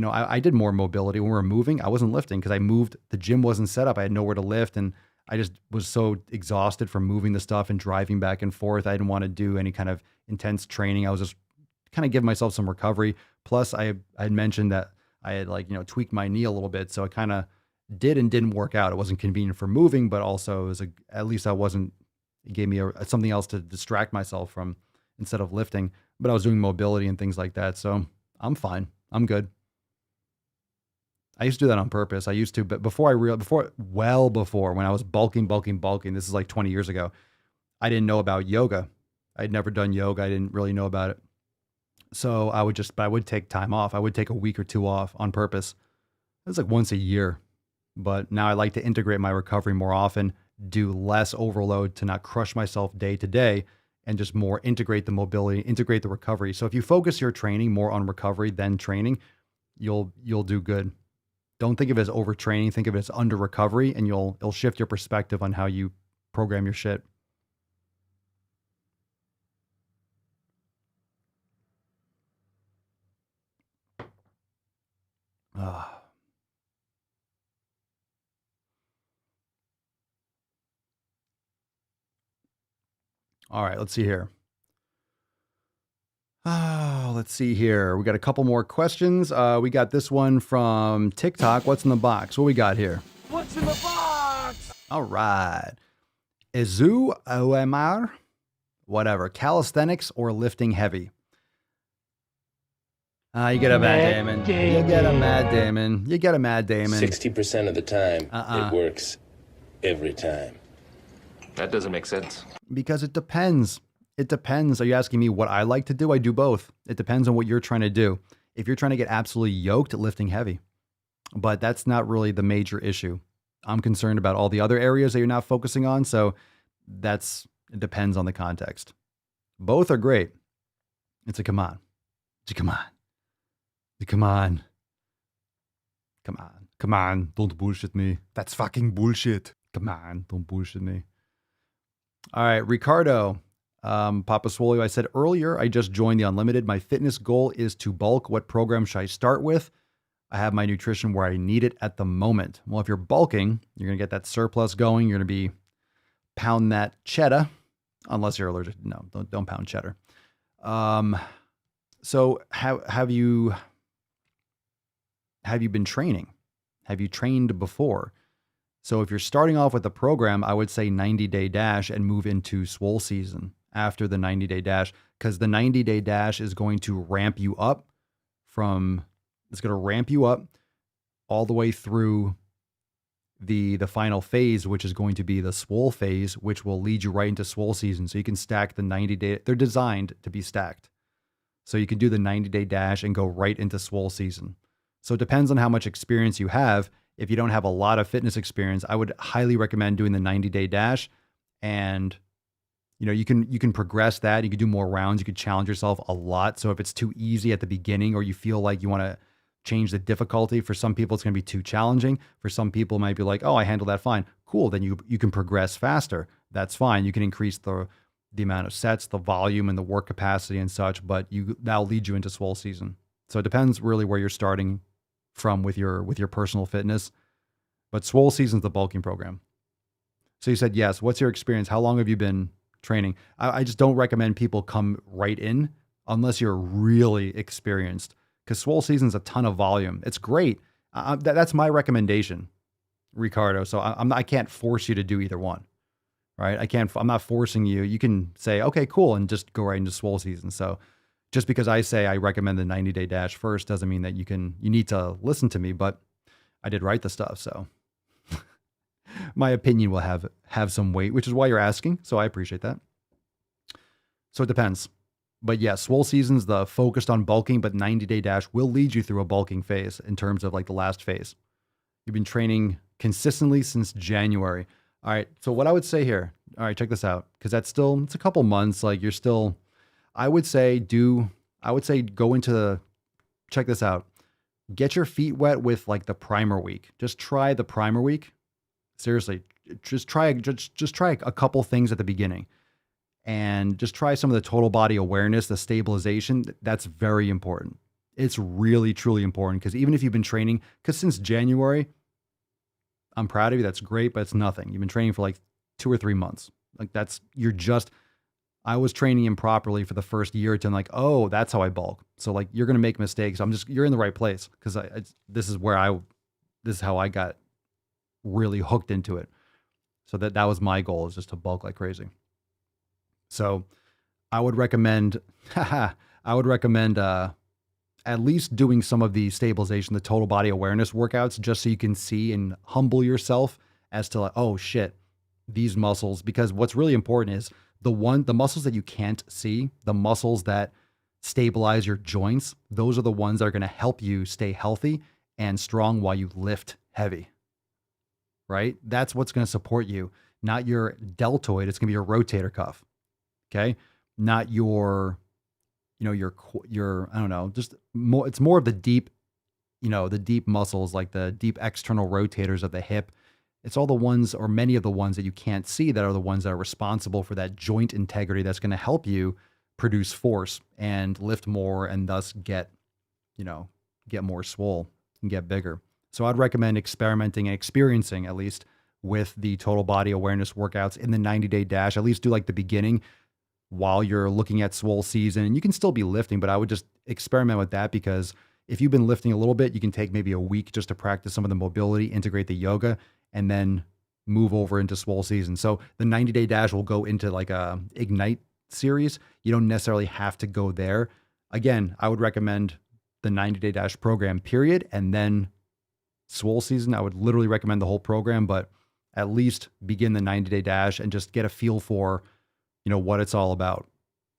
I did more mobility when we were moving. I wasn't lifting because I moved. The gym wasn't set up. I had nowhere to lift. And I just was so exhausted from moving the stuff and driving back and forth. I didn't want to do any kind of intense training. I was just kind of giving myself some recovery. Plus I had mentioned that I had tweaked my knee a little bit. So it kind of did and didn't work out. It wasn't convenient for moving, but also it was at least it gave me something else to distract myself from instead of lifting, but I was doing mobility and things like that. So I'm fine. I'm good. I used to do that on purpose. I used to, but before when I was bulking, this is like 20 years ago, I didn't know about yoga. I'd never done yoga. I didn't really know about it. So I would take time off. I would take a week or two off on purpose. It was like once a year, but now I like to integrate my recovery more often, do less overload to not crush myself day to day, and just more integrate the mobility, integrate the recovery. So if you focus your training more on recovery than training, you'll do good. Don't think of it as overtraining. Think of it as under recovery, and it'll shift your perspective on how you program your shit. All right, let's see here. Let's see here. We got a couple more questions. We got this one from TikTok. What's in the box? What we got here? What's in the box? All right. Ezu OMR, whatever. Calisthenics or lifting heavy? You get a Mad Damon. You get a Mad Damon. You get a Mad Damon. 60% of the time, it works every time. That doesn't make sense. Because it depends. It depends. Are you asking me what I like to do? I do both. It depends on what you're trying to do. If you're trying to get absolutely yoked, lifting heavy. But that's not really the major issue. I'm concerned about all the other areas that you're not focusing on. So it depends on the context. Both are great. It's a come on. It's a come on. Come on. Come on. Come on. Don't bullshit me. That's fucking bullshit. Come on. Don't bullshit me. All right. Ricardo. Papa Swolio, I said earlier, I just joined the Unlimited. My fitness goal is to bulk. What program should I start with? I have my nutrition where I need it at the moment. Well, if you're bulking, you're going to get that surplus going. You're going to be pound that cheddar, unless you're allergic. No, don't pound cheddar. So have you been training? Have you trained before? So if you're starting off with a program, I would say 90-day dash and move into swole season after the 90-day dash, because the 90-day dash is going to ramp you up all the way through the final phase, which is going to be the swole phase, which will lead you right into swole season. So you can stack the 90-day. They're designed to be stacked. So you can do the 90-day dash and go right into swole season. So it depends on how much experience you have. If you don't have a lot of fitness experience, I would highly recommend doing the 90-day dash. And you can progress that. You can do more rounds. You could challenge yourself a lot. So if it's too easy at the beginning, or you feel like you want to change the difficulty, for some people it's going to be too challenging. For some people it might be like, oh, I handle that fine. Cool. Then you can progress faster. That's fine. You can increase the amount of sets, the volume, and the work capacity and such, but that'll lead you into swole season. So it depends really where you're starting from with your personal fitness. But swole season's the bulking program. So you said yes. What's your experience? How long have you been training? I just don't recommend people come right in unless you're really experienced, because swole season's a ton of volume. It's great. That's my recommendation, Ricardo. So I can't force you to do either one, right? I'm not forcing you. You can say, okay, cool, and just go right into swole season. So just because I say I recommend the 90-day dash first doesn't mean that you need to listen to me, but I did write the stuff. So, my opinion will have some weight, which is why you're asking. So I appreciate that. So it depends. But yeah, Swole season's the focused on bulking, but 90-day dash will lead you through a bulking phase in terms of like the last phase. You've been training consistently since January. All right. So what I would say here, all right, check this out. Cause it's a couple months. Like you're still, I would say go into check this out. Get your feet wet with like the primer week. Just try the primer week. Seriously, just try a couple things at the beginning and just try some of the total body awareness, the stabilization. That's very important. It's really, truly important because even if you've been training, because since January, I'm proud of you. That's great, but it's nothing. You've been training for like 2 or 3 months. Like I was training improperly for the first year or two. I'm like, oh, that's how I bulk. So like, you're going to make mistakes. You're in the right place because this is how I got really hooked into it. So that was my goal, is just to bulk like crazy. So I would recommend, at least doing some of the stabilization, the total body awareness workouts, just so you can see and humble yourself as to like, oh shit, these muscles, because what's really important is the muscles that you can't see, the muscles that stabilize your joints, those are the ones that are going to help you stay healthy and strong while you lift heavy, right? That's what's going to support you, not your deltoid. It's going to be your rotator cuff. Okay. Not your, I don't know, just more, it's more of the deep, the deep muscles, like the deep external rotators of the hip. It's all the ones, or many of the ones that you can't see, that are the ones that are responsible for that joint integrity that's going to help you produce force and lift more and thus get more swole and get bigger. So I'd recommend experimenting and experiencing, at least, with the total body awareness workouts in the 90-day dash. At least do like the beginning while you're looking at Swole season. And you can still be lifting, but I would just experiment with that, because if you've been lifting a little bit, you can take maybe a week just to practice some of the mobility, integrate the yoga, and then move over into Swole season. So the 90-day dash will go into like a Ignite series. You don't necessarily have to go there. Again, I would recommend the 90-day dash program, period. And then Swole season, I would literally recommend the whole program, but at least begin the 90-day dash and just get a feel for, what it's all about,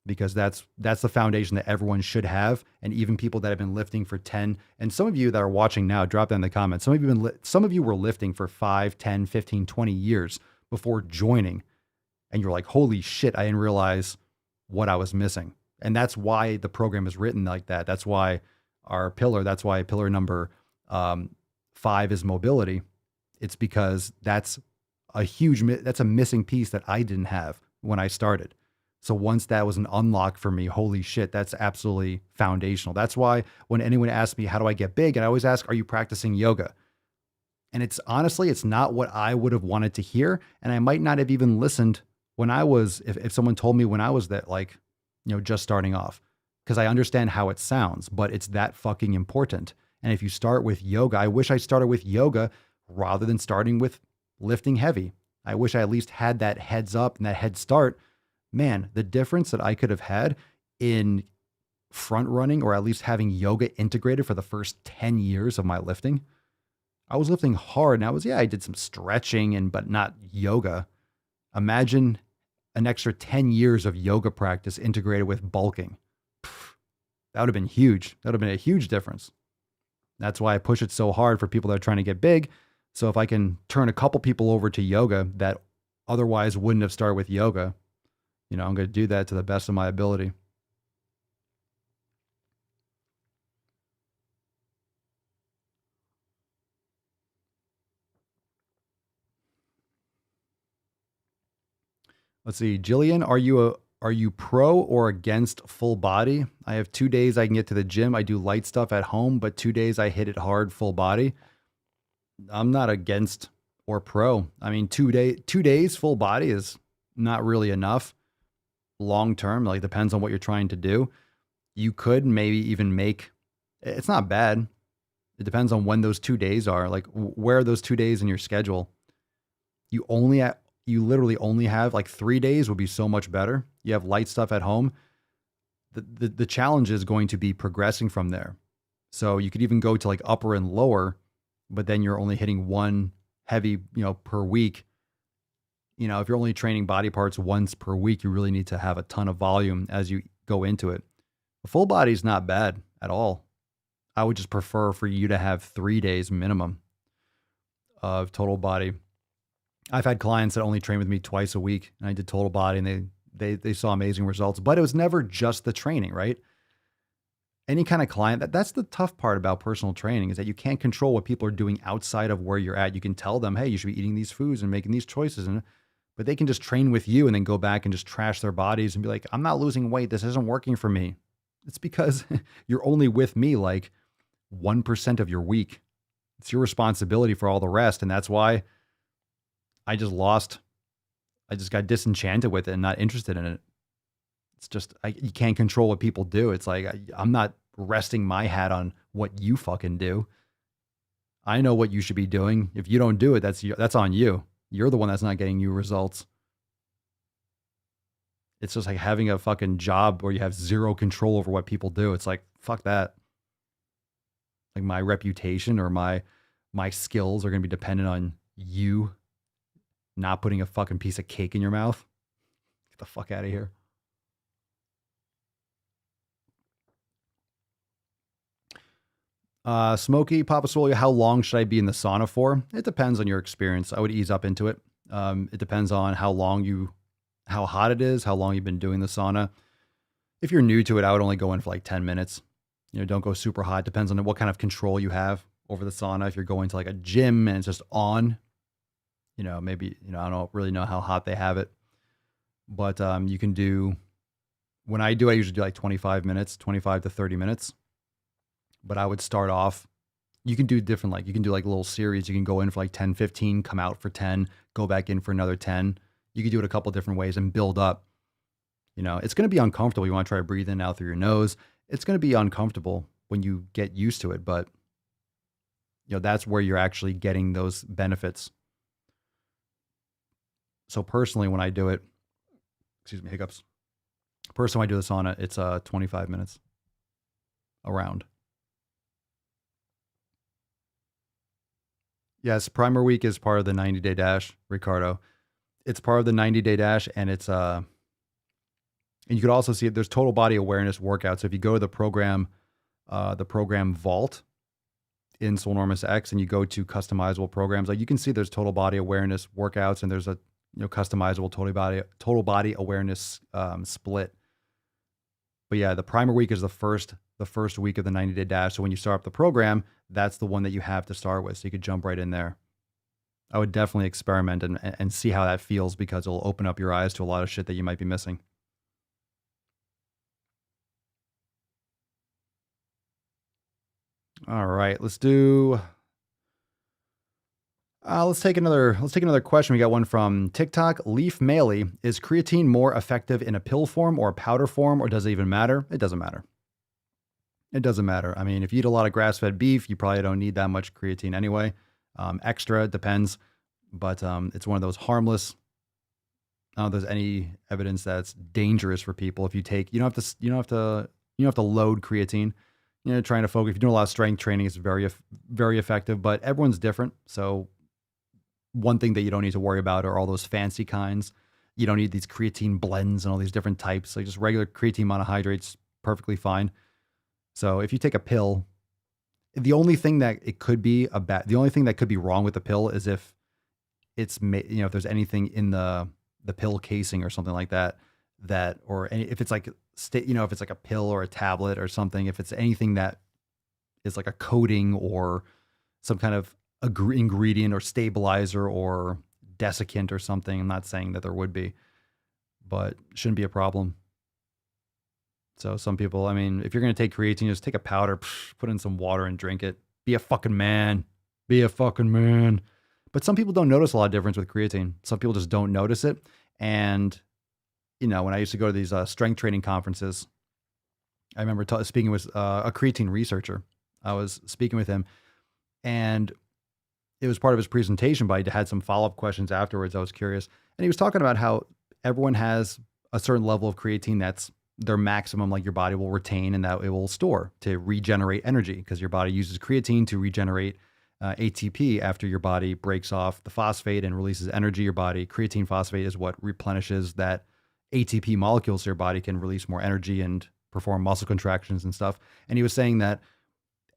because that's the foundation that everyone should have. And even people that have been lifting for 10, and some of you that are watching now, drop that in the comments. Some of you were lifting for 5, 10, 15, 20 years before joining. And you're like, holy shit, I didn't realize what I was missing. And that's why the program is written like that. That's why pillar number 5 is mobility. It's because that's a missing piece that I didn't have when I started. So once that was an unlock for me, holy shit, that's absolutely foundational. That's why when anyone asks me, how do I get big? And I always ask, are you practicing yoga? And it's not what I would have wanted to hear. And I might not have even listened when I was, if someone told me when I was that, like, just starting off, because I understand how it sounds, but it's that fucking important. And if you start with yoga, I wish I started with yoga rather than starting with lifting heavy. I wish I at least had that heads up and that head start. Man, the difference that I could have had in front running, or at least having yoga integrated for the first 10 years of my lifting. I was lifting hard and I did some stretching but not yoga. Imagine an extra 10 years of yoga practice integrated with bulking. That would have been huge. That would have been a huge difference. That's why I push it so hard for people that are trying to get big. So if I can turn a couple people over to yoga that otherwise wouldn't have started with yoga, I'm going to do that to the best of my ability. Let's see. Jillian, are you pro or against full body? I have 2 days I can get to the gym. I do light stuff at home, but 2 days I hit it hard, full body. I'm not against or pro. I mean, 2 days full body is not really enough long term. Like, depends on what you're trying to do. You could maybe even it's not bad. It depends on when those 2 days are. Like, where are those 2 days in your schedule? You literally only have like 3 days would be so much better. You have light stuff at home. The challenge is going to be progressing from there. So you could even go to like upper and lower, but then you're only hitting one heavy, per week. if you're only training body parts once per week, you really need to have a ton of volume as you go into it. A full body is not bad at all. I would just prefer for you to have 3 days minimum of total body. I've had clients that only train with me twice a week, and I did total body, and they saw amazing results. But it was never just the training, right? Any kind of client, that's the tough part about personal training, is that you can't control what people are doing outside of where you're at. You can tell them, hey, you should be eating these foods and making these choices, but they can just train with you and then go back and just trash their bodies and be like, I'm not losing weight. This isn't working for me. It's because you're only with me like 1% of your week. It's your responsibility for all the rest. And that's why I just got disenchanted with it and not interested in it. It's just, you can't control what people do. It's like, I'm not resting my hat on what you fucking do. I know what you should be doing. If you don't do it, that's on you. You're the one that's not getting you results. It's just like having a fucking job where you have zero control over what people do. It's like, fuck that. Like my reputation or my skills are going to be dependent on you not putting a fucking piece of cake in your mouth. Get the fuck out of here. Smokey, Papa Swolio, how long should I be in the sauna for? It depends on your experience. I would ease up into it. It depends on how hot it is, how long you've been doing the sauna. If you're new to it, I would only go in for like 10 minutes. Don't go super hot. Depends on what kind of control you have over the sauna. If you're going to like a gym and it's just on, maybe, I don't really know how hot they have it, but you can do, when I usually do like 25 to 30 minutes. But I would start off, you can do different, like you can do like a little series. You can go in for like 10, 15, come out for 10, go back in for another 10. You can do it a couple different ways and build up. It's going to be uncomfortable. You want to try to breathe in and out through your nose. It's going to be uncomfortable when you get used to it, but that's where you're actually getting those benefits. So personally, when I do it, hiccups. Personally, when I do the sauna, it's 25 minutes around. Yes, Primer Week is part of the 90-day dash, Ricardo. It's part of the 90-day dash, and it's and you could also see it. There's total body awareness workouts. So if you go to the program vault in Swolenormus X, and you go to customizable programs, like you can see there's total body awareness workouts, and there's a customizable total body awareness split. But yeah, the Primer Week is the first week of the 90-day dash. So when you start up the program, that's the one that you have to start with. So you could jump right in there. I would definitely experiment and see how that feels, because it'll open up your eyes to a lot of shit that you might be missing. All right, let's take another question. We got one from TikTok. Leaf Maley, is creatine more effective in a pill form or a powder form, or does it even matter? It doesn't matter. It doesn't matter. I mean, if you eat a lot of grass-fed beef, you probably don't need that much creatine anyway. Extra depends, but it's one of those harmless. I don't know if there's any evidence that's dangerous for people. If you take, you don't have to load creatine. Trying to focus. If you're doing a lot of strength training, it's very, very effective. But everyone's different. So one thing that you don't need to worry about are all those fancy kinds. You don't need these creatine blends and all these different types. Like just regular creatine monohydrates, perfectly fine. So if you take a pill, the only thing that could be wrong with the pill is if it's, if there's anything in the pill casing or something like that, if it's like, if it's like a pill or a tablet or something, if it's anything that is like a coating or some kind of ingredient or stabilizer or desiccant or something. I'm not saying that there would be, but shouldn't be a problem. So some people, I mean, if you're going to take creatine, just take a powder, put in some water and drink it. Be a fucking man. Be a fucking man. But some people don't notice a lot of difference with creatine. Some people just don't notice it. And, when I used to go to these strength training conferences, I remember speaking with a creatine researcher. I was speaking with him, and it was part of his presentation, but I had some follow-up questions afterwards. I was curious. And he was talking about how everyone has a certain level of creatine that's their maximum, like your body will retain and that it will store to regenerate energy, because your body uses creatine to regenerate ATP after your body breaks off the phosphate and releases energy. Your body, creatine phosphate is what replenishes that ATP molecule so your body can release more energy and perform muscle contractions and stuff. And he was saying that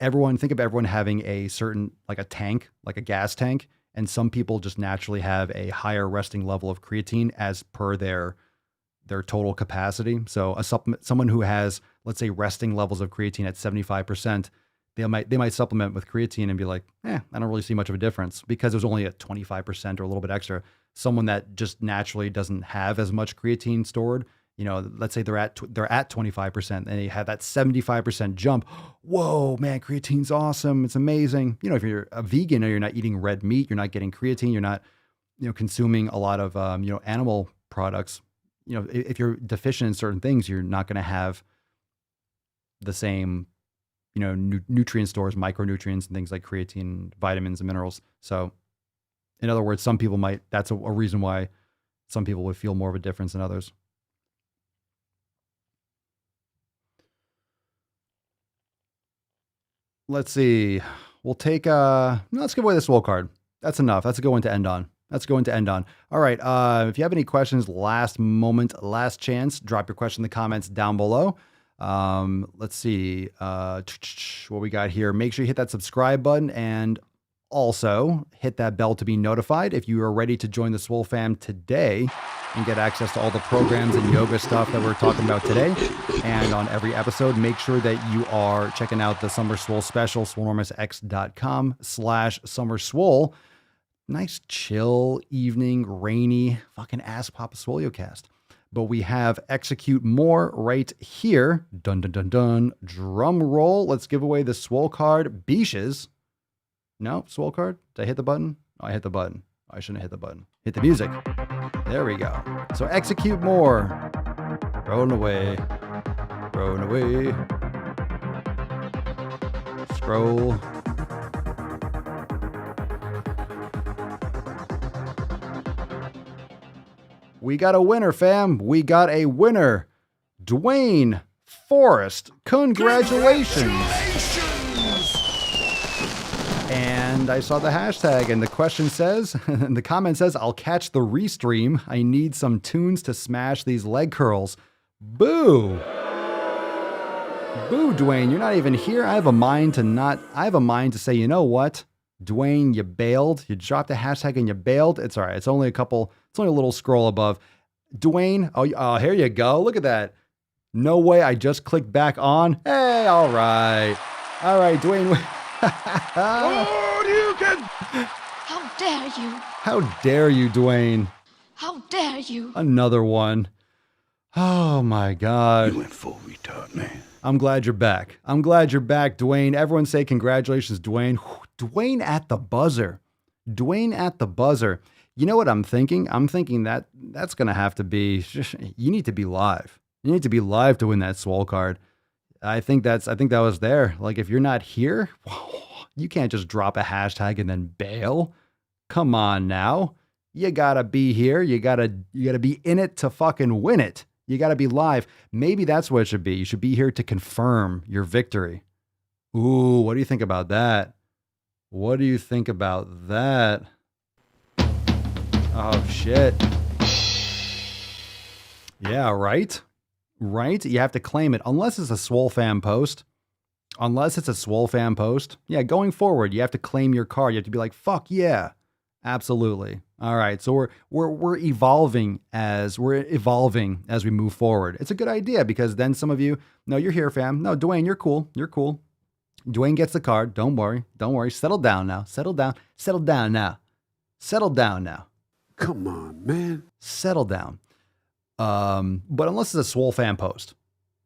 think of everyone having a certain, like a tank, like a gas tank. And some people just naturally have a higher resting level of creatine as per their total capacity. So someone who has, let's say, resting levels of creatine at 75%, they might supplement with creatine and be like, I don't really see much of a difference because it was only at 25% or a little bit extra. Someone that just naturally doesn't have as much creatine stored, let's say they're at 25% and they have that 75% jump. Whoa, man, creatine's awesome. It's amazing. If you're a vegan or you're not eating red meat, you're not getting creatine, you're not, consuming a lot of, animal products. If you're deficient in certain things, you're not going to have the same, nutrient stores, micronutrients and things like creatine, vitamins and minerals. So in other words, that's a reason why some people would feel more of a difference than others. Let's see. We'll take, let's give away the Swole card. That's enough. That's a good one to end on. All right. If you have any questions, last chance, drop your question in the comments down below. Let's see, what we got here. Make sure you hit that subscribe button and also hit that bell to be notified if you are ready to join the Swole fam today and get access to all the programs and yoga stuff that we're talking about today. And on every episode, make sure that you are checking out the Summer Swole special, swolenormusx.com/summerswole. Nice chill evening, rainy, fucking ass pop Swolio cast. But we have Execute More right here. Dun, dun, dun, dun. Drum roll. Let's give away the Swole card. Beaches. No, Swole card. Did I hit the button? Oh, I hit the button. I shouldn't have hit the button. Hit the music. There we go. So Execute More. Rolling away. Rolling away. Scroll. We got a winner, fam. We got a winner. Dwayne Forrest. Congratulations. And I saw the hashtag and the question says, and the comment says, I'll catch the restream. I need some tunes to smash these leg curls. Boo. Boo, Dwayne. You're not even here. I have a mind to say, you know what? Dwayne, you bailed. You dropped the hashtag and you bailed. It's all right. It's only a little scroll above. Dwayne, oh, here you go. Look at that. No way. I just clicked back on. Hey, all right. All right, Dwayne. Oh, you can! How dare you? How dare you, Dwayne? How dare you? Another one. Oh, my God. You went full retard, man. I'm glad you're back. Dwayne. Everyone say congratulations, Dwayne. Dwayne at the buzzer. You know what I'm thinking? I'm thinking that's going to have to be, you need to be live. You need to be live to win that Swole card. I think that was there. Like, if you're not here, you can't just drop a hashtag and then bail. Come on now. You gotta be here. You gotta be in it to fucking win it. You gotta be live. Maybe that's what it should be. You should be here to confirm your victory. Ooh, what do you think about that? Oh, shit. Yeah, right? Right? You have to claim it. Unless it's a Swole fam post. Yeah, going forward, you have to claim your card. You have to be like, fuck yeah. Absolutely. All right. So we're evolving as we move forward. It's a good idea because then some of you, no, you're here, fam. No, Dwayne, you're cool. Dwayne gets the card. Don't worry. Settle down now. Settle down now. Come on, man. Settle down. But unless it's a Swole fan post,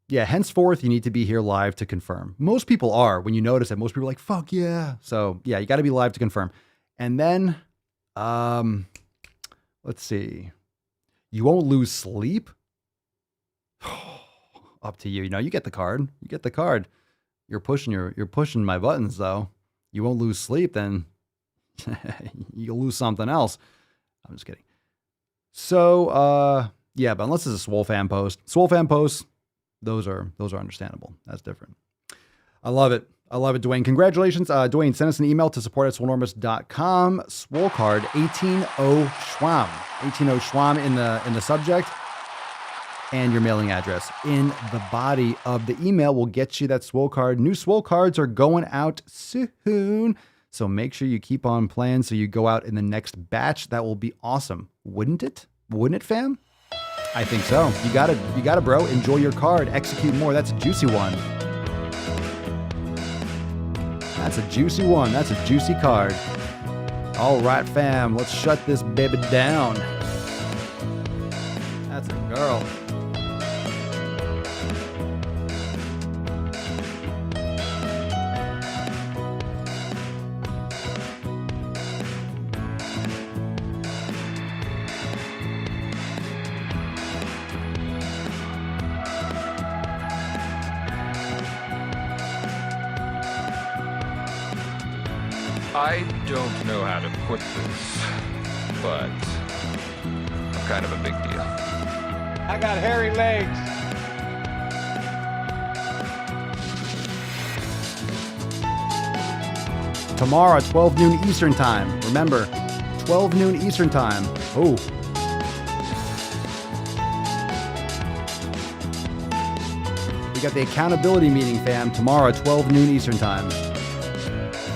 yeah, henceforth, you need to be here live to confirm. Most people are. When you notice that, most people are like, fuck yeah. So yeah, you got to be live to confirm. And then, let's see. You won't lose sleep. Up to you. You get the card. You're pushing my buttons though. You won't lose sleep, then you'll lose something else. I'm just kidding. So, yeah, but unless it's a Swole fan posts, those are understandable. That's different. I love it. I love it, Dwayne. Congratulations. Dwayne, send us an email to support@swolenormus.com. Swole card 180 Schwam. 180 Schwam in the subject. And your mailing address in the body of the email will get you that Swole card. New Swole cards are going out soon. So make sure you keep on playing so you go out in the next batch. That will be awesome. Wouldn't it? Wouldn't it, fam? I think so. You got it, bro. Enjoy your card. Execute more. That's a juicy one. That's a juicy one. That's a juicy card. All right, fam. Let's shut this baby down. That's a girl. I don't know how to put this, but I'm kind of a big deal. I got hairy legs. Tomorrow, 12 noon Eastern time. Remember, 12 noon Eastern time. Oh. We got the accountability meeting, fam. Tomorrow, 12 noon Eastern time.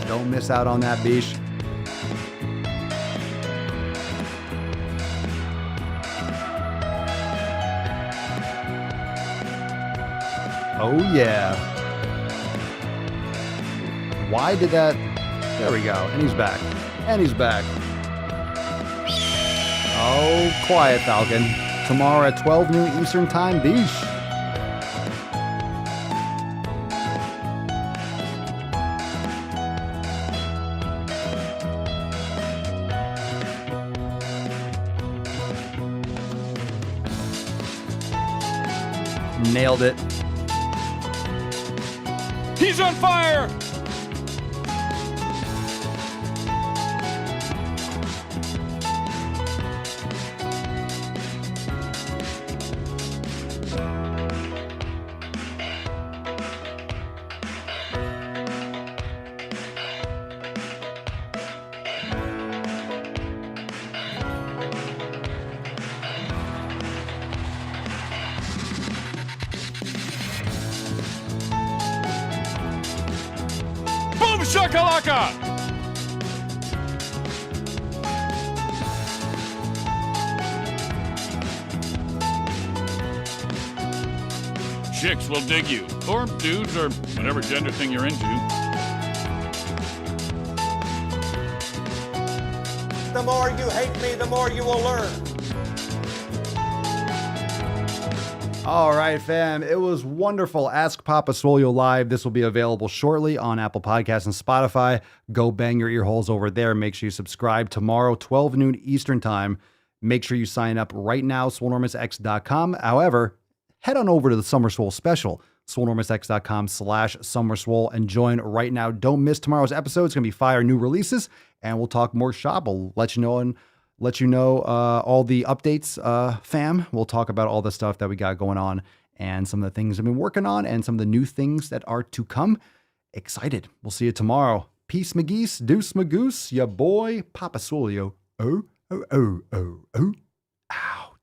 Don't miss out on that, bish. Oh, yeah. Why did that? There we go. And he's back. And he's back. Oh, quiet, Falcon. Tomorrow at 12 noon Eastern time, bish. Nailed it. He's on fire! Boom shakalaka! Chicks will dig you, or dudes, or whatever gender thing you're into. The more you hate me, the more you will learn. All right, fam. It was wonderful. Ask Papa Swolio live. This will be available shortly on Apple Podcasts and Spotify. Go bang your ear holes over there. Make sure you subscribe tomorrow, 12 noon Eastern time. Make sure you sign up right now, Swolenormusx.com. However, head on over to the Summer Swole special, Swolenormusx.com/SummerSwole, and join right now. Don't miss tomorrow's episode. It's going to be fire new releases, and we'll talk more shop. We'll let you know all the updates, fam. We'll talk about all the stuff that we got going on and some of the things I've been working on and some of the new things that are to come. Excited. We'll see you tomorrow. Peace, McGeese. Deuce, Magoose. Ya boy, Papa Swolio. Oh, oh, oh, oh, oh. Out.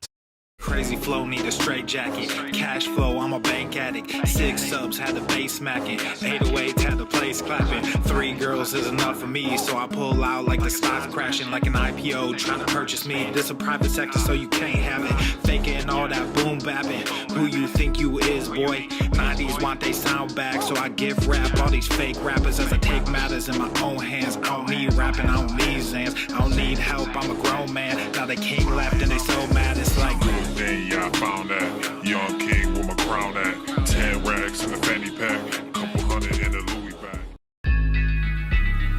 Crazy flow, need a straight jacket. Cash flow, I'm a bank addict. 6 subs, had the bass smacking. 808s, had the place clapping. 3 girls is enough for me, so I pull out like the stock crashing. Like an IPO, trying to purchase me. This a private sector, so you can't have it. Faking all that boom bapping. Who you think you is, boy? 90s want they sound back, so I give rap all these fake rappers as I take matters in my own hands. I don't need rapping, I don't need Zans. I don't need help, I'm a grown man. Now they king left and they so mad, it's like then yeah, I found that young king with my crown at 10 racks in the fanny pack, couple hundred in the Louis bag.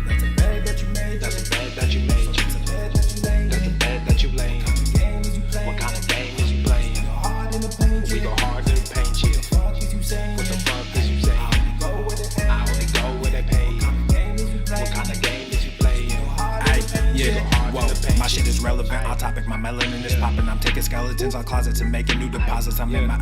That's a bag that you made. that's a bed that you made. That's a bag that you laid. That's a bed that you laid. What kind of game is you playing? What kind of game is you playing? Hard in the paint. We go hard in the paint, chill. Fuck is you saying? What the fuck is you saying? I only go where they pay. I only go where they pay. What kind of game is you playing? What kind of game is you playing? Yeah, whoa, my shit is relevant. Our topic, my melanin is popping. I'm taking skeletons out closets and making new deposits. I'm in my